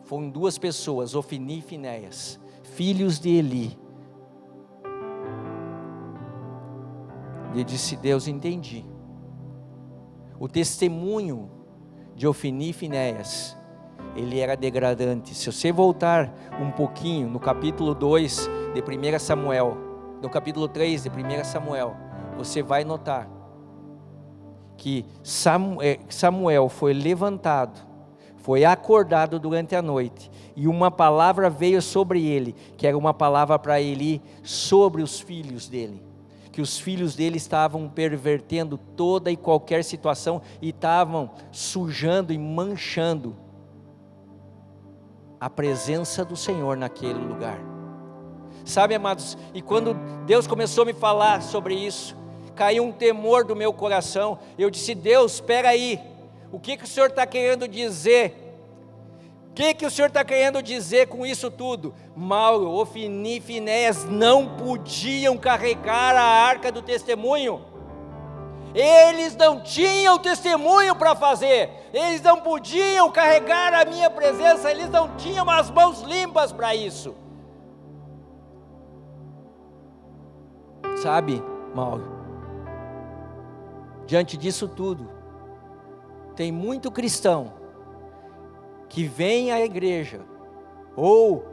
foram duas pessoas, Ofni e Finéias, filhos de Eli. E disse, Deus, entendi. O testemunho de Ofni e Finéias, ele era degradante. Se você voltar um pouquinho no capítulo 2 de 1 Samuel, no capítulo 3 de 1 Samuel, você vai notar que Samuel foi levantado, foi acordado durante a noite, e uma palavra veio sobre ele, que era uma palavra para Eli sobre os filhos dele, que os filhos dele estavam pervertendo toda e qualquer situação, e estavam sujando e manchando a presença do Senhor naquele lugar. Sabe, amados, e quando Deus começou a me falar sobre isso, caiu um temor do meu coração. Eu disse, Deus, espera aí, o que o Senhor está querendo dizer? O que o Senhor está querendo dizer com isso tudo? Mauro, Ofni e Finéias não podiam carregar a arca do testemunho. Eles não tinham testemunho para fazer. Eles não podiam carregar a minha presença. Eles não tinham as mãos limpas para isso. Sabe, Mauro, diante disso tudo, tem muito cristão que vem à igreja, ou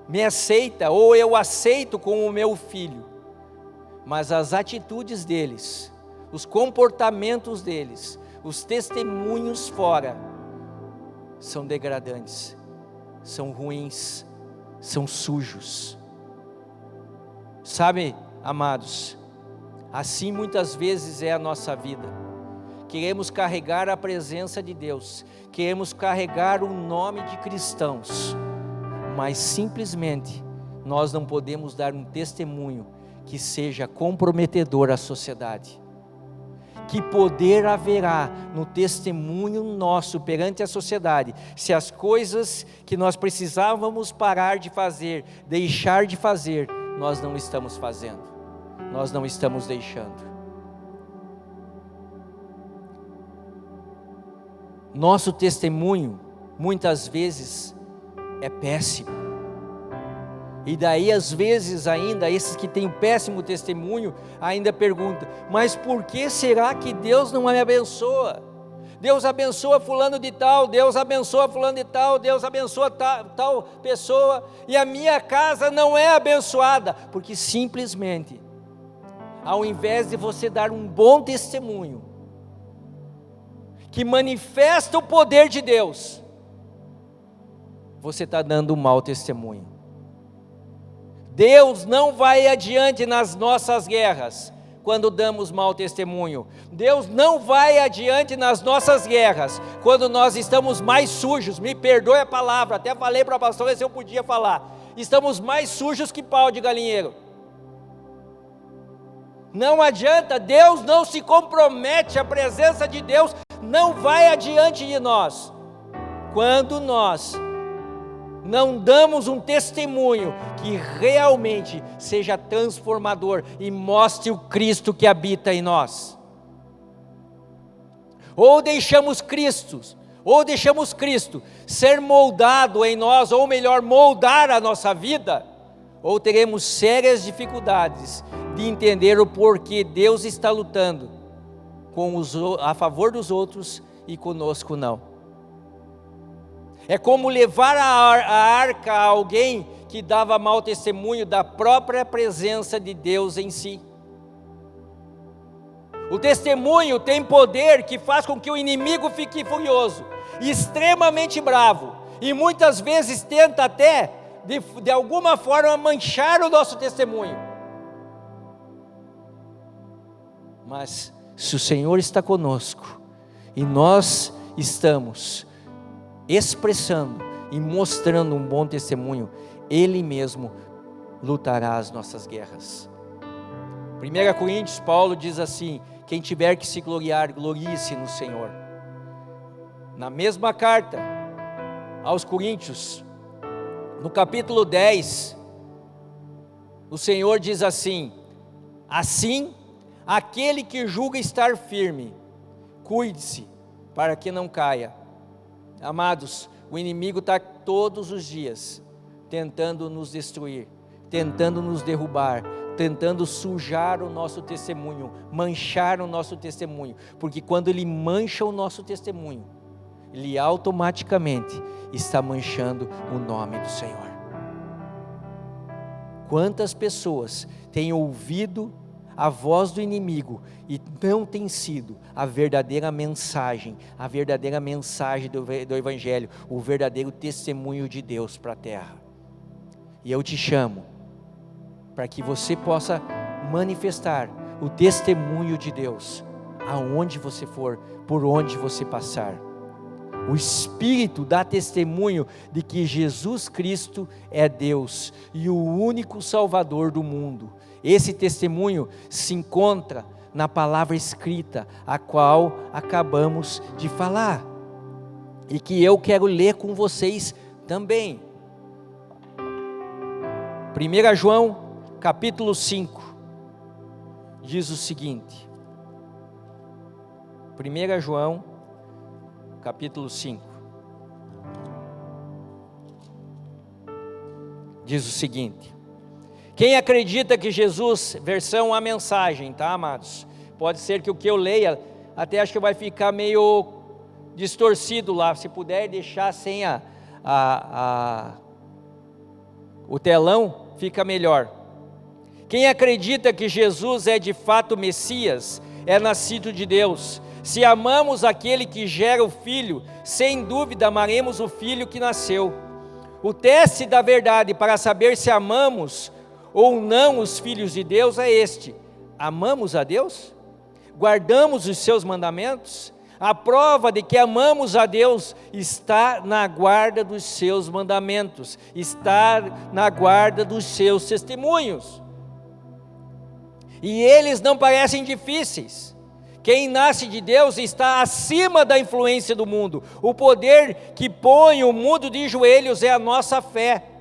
me aceita, ou eu aceito como o meu filho, mas as atitudes deles, os comportamentos deles, os testemunhos fora, são degradantes, são ruins, são sujos. Sabe, amados, assim muitas vezes é a nossa vida. Queremos carregar a presença de Deus, queremos carregar o nome de cristãos, mas simplesmente nós não podemos dar um testemunho que seja comprometedor à sociedade. Que poder haverá no testemunho nosso perante a sociedade, se as coisas que nós precisávamos parar de fazer, deixar de fazer, nós não estamos fazendo, nós não estamos deixando. Nosso testemunho, muitas vezes, é péssimo. E daí, às vezes, ainda, esses que têm péssimo testemunho, ainda perguntam, mas por que será que Deus não me abençoa? Deus abençoa fulano de tal, Deus abençoa fulano de tal, Deus abençoa tal pessoa, e a minha casa não é abençoada, porque simplesmente, ao invés de você dar um bom testemunho, que manifesta o poder de Deus, você está dando um mau testemunho. Deus não vai adiante nas nossas guerras quando damos mau testemunho. Deus não vai adiante nas nossas guerras quando nós estamos mais sujos. Me perdoe a palavra, até falei para a pastora se eu podia falar. Estamos mais sujos que pau de galinheiro. Não adianta, Deus não se compromete, a presença de Deus não vai adiante de nós quando nós não damos um testemunho que realmente seja transformador e mostre o Cristo que habita em nós. Ou deixamos Cristo ser moldado em nós, ou melhor, moldar a nossa vida, ou teremos sérias dificuldades de entender o porquê Deus está lutando a favor dos outros e conosco não. É como levar a arca a alguém que dava mau testemunho da própria presença de Deus em si. O testemunho tem poder que faz com que o inimigo fique furioso, extremamente bravo, e muitas vezes tenta até, de alguma forma, manchar o nosso testemunho. Mas se o Senhor está conosco, e nós estamos expressando e mostrando um bom testemunho, Ele mesmo lutará as nossas guerras. 1 Coríntios, Paulo diz assim: quem tiver que se gloriar, glorie-se no Senhor. Na mesma carta aos Coríntios, no capítulo 10, o Senhor diz assim: assim, aquele que julga estar firme, cuide-se para que não caia. Amados, o inimigo está todos os dias tentando nos destruir, tentando nos derrubar, tentando sujar o nosso testemunho, manchar o nosso testemunho, porque quando ele mancha o nosso testemunho, ele automaticamente está manchando o nome do Senhor. Quantas pessoas têm ouvido a voz do inimigo e não tem sido a verdadeira mensagem do Evangelho, o verdadeiro testemunho de Deus para a terra. E eu te chamo para que você possa manifestar o testemunho de Deus aonde você for, por onde você passar. O Espírito dá testemunho de que Jesus Cristo é Deus e o único Salvador do mundo. Esse testemunho se encontra na palavra escrita, a qual acabamos de falar, e que eu quero ler com vocês também. 1 João capítulo 5, diz o seguinte, 1 João capítulo 5, diz o seguinte: quem acredita que Jesus, versão a mensagem, tá, amados? Pode ser que o que eu leia, até acho que vai ficar meio distorcido lá, se puder deixar sem o telão, fica melhor. Quem acredita que Jesus é de fato Messias, é nascido de Deus. Se amamos aquele que gera o Filho, sem dúvida amaremos o Filho que nasceu. O teste da verdade para saber se amamos ou não os filhos de Deus é este: amamos a Deus? Guardamos os seus mandamentos? A prova de que amamos a Deus está na guarda dos seus mandamentos, está na guarda dos seus testemunhos. E eles não parecem difíceis. Quem nasce de Deus está acima da influência do mundo. O poder que põe o mundo de joelhos é a nossa fé.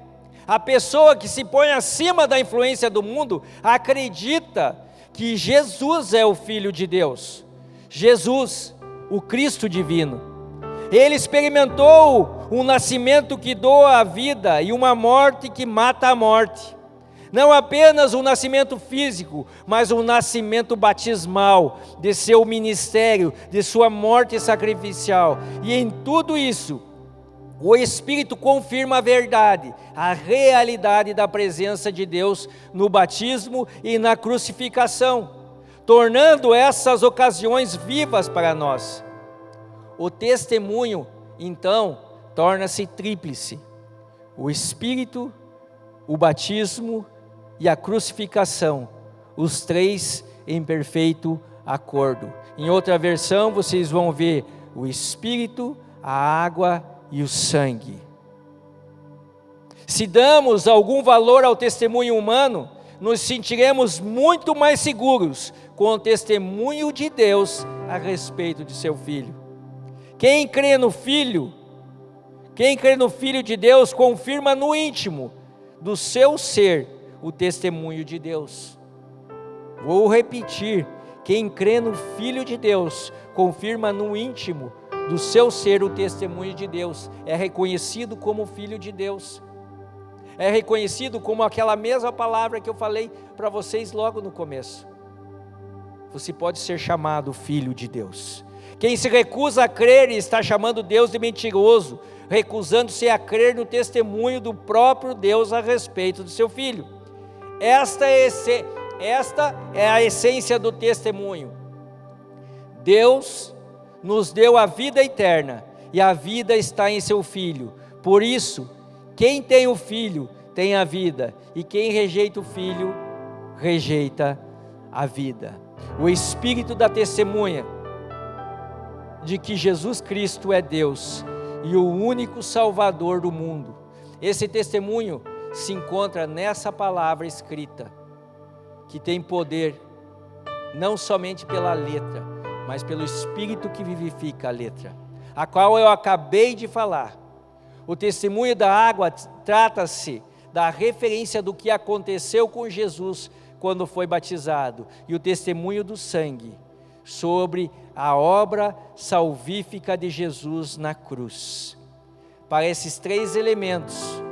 A pessoa que se põe acima da influência do mundo acredita que Jesus é o Filho de Deus. Jesus, o Cristo divino. Ele experimentou um nascimento que doa a vida e uma morte que mata a morte. Não apenas um nascimento físico, mas um nascimento batismal de seu ministério, de sua morte sacrificial. E em tudo isso, o Espírito confirma a verdade, a realidade da presença de Deus no batismo e na crucificação, tornando essas ocasiões vivas para nós. O testemunho, então, torna-se tríplice: o Espírito, o batismo e a crucificação, os três em perfeito acordo. Em outra versão vocês vão ver o Espírito, a água e o sangue. Se damos algum valor ao testemunho humano, nos sentiremos muito mais seguros com o testemunho de Deus a respeito de seu Filho. Quem crê no Filho de Deus, confirma no íntimo do seu ser o testemunho de Deus. Vou repetir: quem crê no Filho de Deus, confirma no íntimo do seu ser o testemunho de Deus, é reconhecido como Filho de Deus, é reconhecido como aquela mesma palavra que eu falei para vocês logo no começo. Você pode ser chamado Filho de Deus. Quem se recusa a crer e está chamando Deus de mentiroso, recusando-se a crer no testemunho do próprio Deus a respeito do seu Filho. Esta é a essência do testemunho. Deus nos deu a vida eterna, e a vida está em seu Filho. Por isso, quem tem o Filho tem a vida, e quem rejeita o Filho, rejeita a vida. O Espírito da testemunha de que Jesus Cristo é Deus e o único Salvador do mundo. Esse testemunho se encontra nessa palavra escrita, que tem poder não somente pela letra, mas pelo Espírito que vivifica a letra, a qual eu acabei de falar. O testemunho da água trata-se da referência do que aconteceu com Jesus quando foi batizado, e o testemunho do sangue sobre a obra salvífica de Jesus na cruz. Para esses três elementos,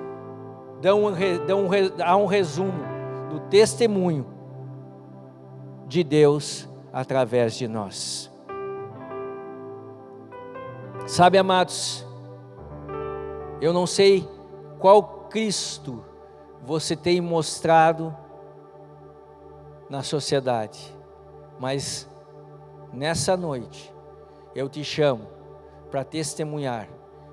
há um resumo do testemunho de Deus através de nós. Sabe, amados, eu não sei qual Cristo você tem mostrado na sociedade, mas nessa noite eu te chamo para testemunhar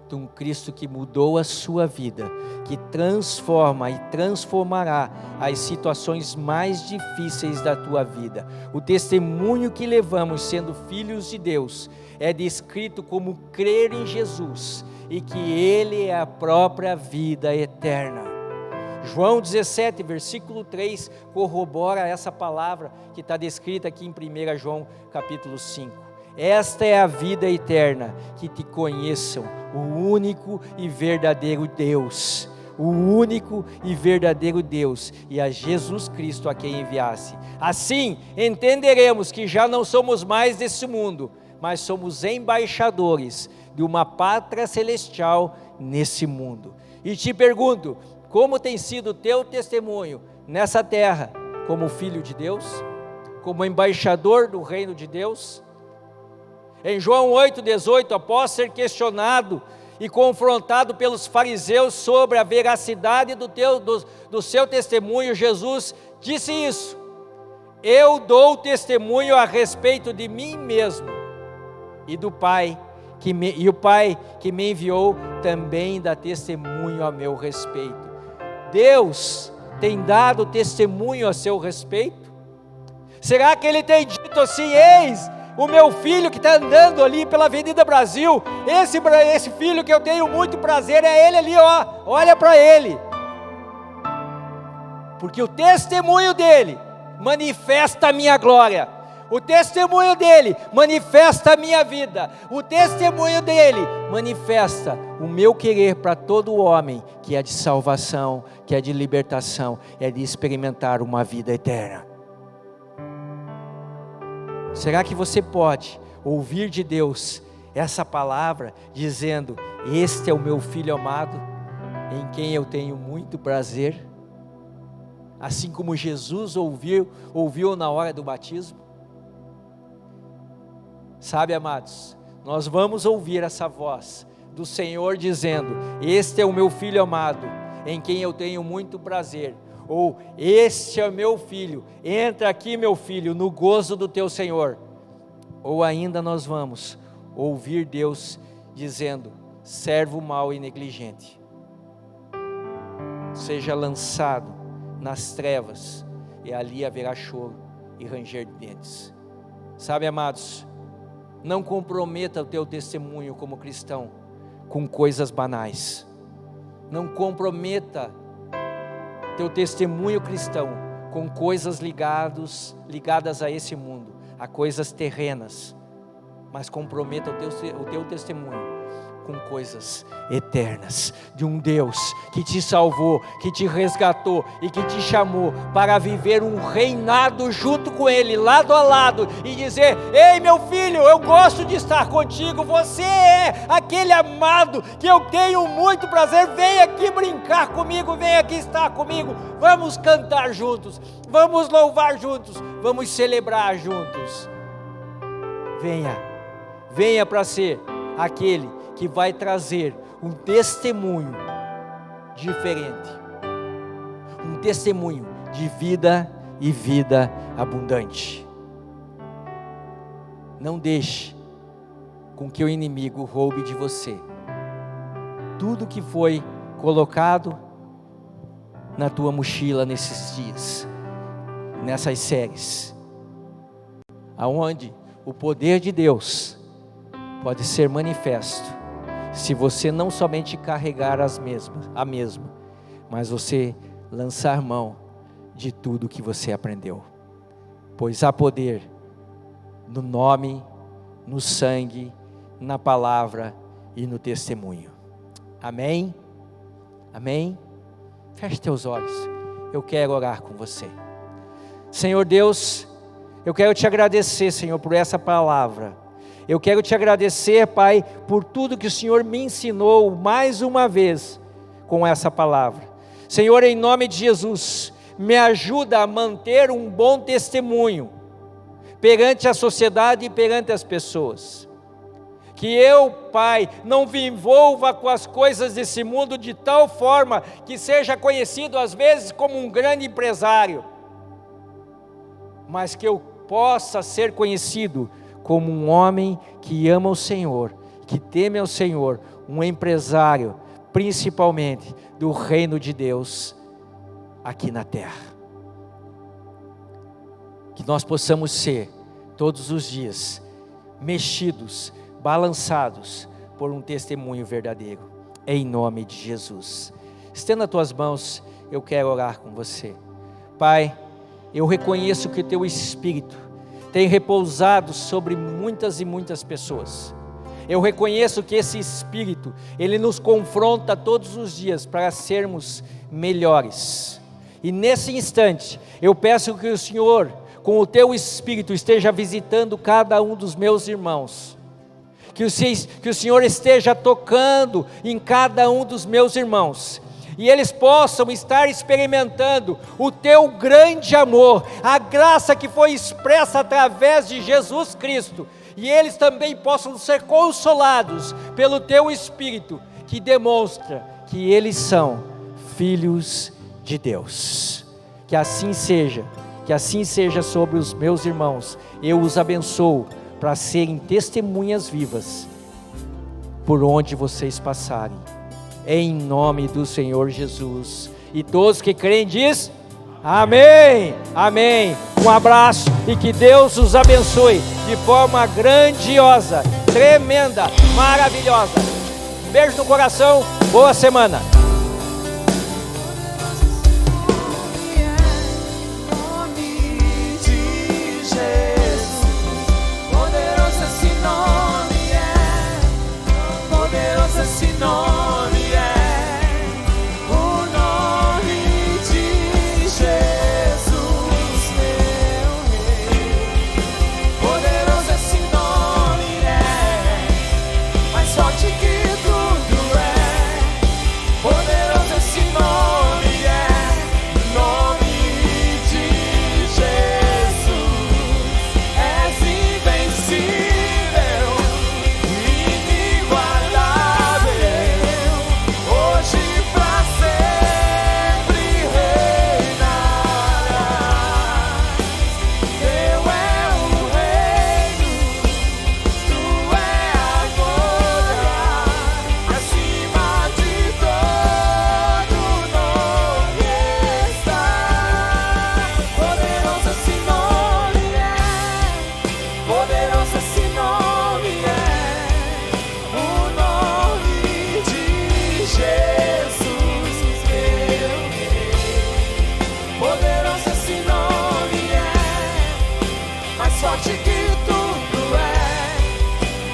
de um Cristo que mudou a sua vida, que transforma e transformará as situações mais difíceis da tua vida. O testemunho que levamos sendo filhos de Deus é descrito como crer em Jesus e que Ele é a própria vida eterna. João 17, versículo 3, corrobora essa palavra que está descrita aqui em 1 João capítulo 5. Esta é a vida eterna, que te conheçam, o único e verdadeiro Deus, o único e verdadeiro Deus, e a Jesus Cristo a quem enviasse. Assim, entenderemos que já não somos mais desse mundo, mas somos embaixadores de uma pátria celestial nesse mundo. E te pergunto, como tem sido o teu testemunho nessa terra, como filho de Deus, como embaixador do reino de Deus? Em João 8,18, após ser questionado e confrontado pelos fariseus sobre a veracidade do seu testemunho, Jesus disse isso: eu dou testemunho a respeito de mim mesmo, e do Pai, o Pai que me enviou também dá testemunho a meu respeito. Deus tem dado testemunho a seu respeito? Será que Ele tem dito assim: eis o meu filho que está andando ali pela Avenida Brasil, esse filho que eu tenho muito prazer, é ele ali, ó, olha para ele. Porque o testemunho dele manifesta a minha glória, o testemunho dele manifesta a minha vida, o testemunho dele manifesta o meu querer para todo homem, que é de salvação, que é de libertação, é de experimentar uma vida eterna. Será que você pode ouvir de Deus essa palavra dizendo: este é o meu filho amado, em quem eu tenho muito prazer? Assim como Jesus ouviu na hora do batismo? Sabe, amados, nós vamos ouvir essa voz do Senhor dizendo: este é o meu filho amado, em quem eu tenho muito prazer. Ou este é meu filho, entra aqui meu filho, no gozo do teu Senhor. Ou ainda nós vamos ouvir Deus dizendo: servo mau e negligente, seja lançado nas trevas, e ali haverá choro e ranger de dentes. Sabe, amados, não comprometa o teu testemunho como cristão com coisas banais. Não comprometa teu testemunho cristão com coisas ligadas a esse mundo, a coisas terrenas, mas comprometa o teu testemunho com coisas eternas, de um Deus que te salvou, que te resgatou e que te chamou para viver um reinado junto com Ele, lado a lado, e dizer: ei meu filho, eu gosto de estar contigo, você é aquele amado que eu tenho muito prazer, vem aqui brincar comigo, vem aqui estar comigo, vamos cantar juntos, vamos louvar juntos, vamos celebrar juntos. Venha para ser aquele que vai trazer um testemunho diferente, um testemunho de vida e vida abundante. Não deixe com que o inimigo roube de você tudo que foi colocado na tua mochila nesses dias, nessas séries, aonde o poder de Deus pode ser manifesto, se você não somente carregar a mesma, mas você lançar mão de tudo que você aprendeu, pois há poder no nome, no sangue, na palavra e no testemunho. Amém? Amém? Feche teus olhos, eu quero orar com você. Senhor Deus, eu quero te agradecer, Senhor, por essa palavra. Eu quero te agradecer, Pai, por tudo que o Senhor me ensinou mais uma vez com essa palavra. Senhor, em nome de Jesus, me ajuda a manter um bom testemunho perante a sociedade e perante as pessoas. Que eu, Pai, não me envolva com as coisas desse mundo de tal forma que seja conhecido às vezes como um grande empresário, mas que eu possa ser conhecido como um homem que ama o Senhor, que teme ao Senhor, um empresário, principalmente do reino de Deus aqui na terra. Que nós possamos ser, todos os dias, mexidos, balançados por um testemunho verdadeiro, em nome de Jesus. Estenda as tuas mãos, eu quero orar com você. Pai, eu reconheço que o teu Espírito tem repousado sobre muitas e muitas pessoas. Eu reconheço que esse Espírito, ele nos confronta todos os dias para sermos melhores. E nesse instante, eu peço que o Senhor, com o teu Espírito, esteja visitando cada um dos meus irmãos. Que o Senhor esteja tocando em cada um dos meus irmãos, e eles possam estar experimentando o teu grande amor, a graça que foi expressa através de Jesus Cristo, e eles também possam ser consolados pelo teu Espírito, que demonstra que eles são filhos de Deus. Que assim seja sobre os meus irmãos. Eu os abençoo para serem testemunhas vivas por onde vocês passarem, em nome do Senhor Jesus. E todos que creem diz amém, amém. Um abraço e que Deus os abençoe de forma grandiosa, tremenda, maravilhosa. Um beijo no coração, boa semana. Esse nome é o nome de Jesus, meu Rei. Poderoso esse nome é, mais forte que tudo é. Poderoso esse nome é, nome de Jesus. És invencível.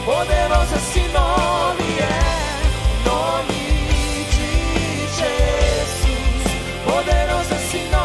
Poderoso esse nome é, nome de Jesus. Poderoso esse nome.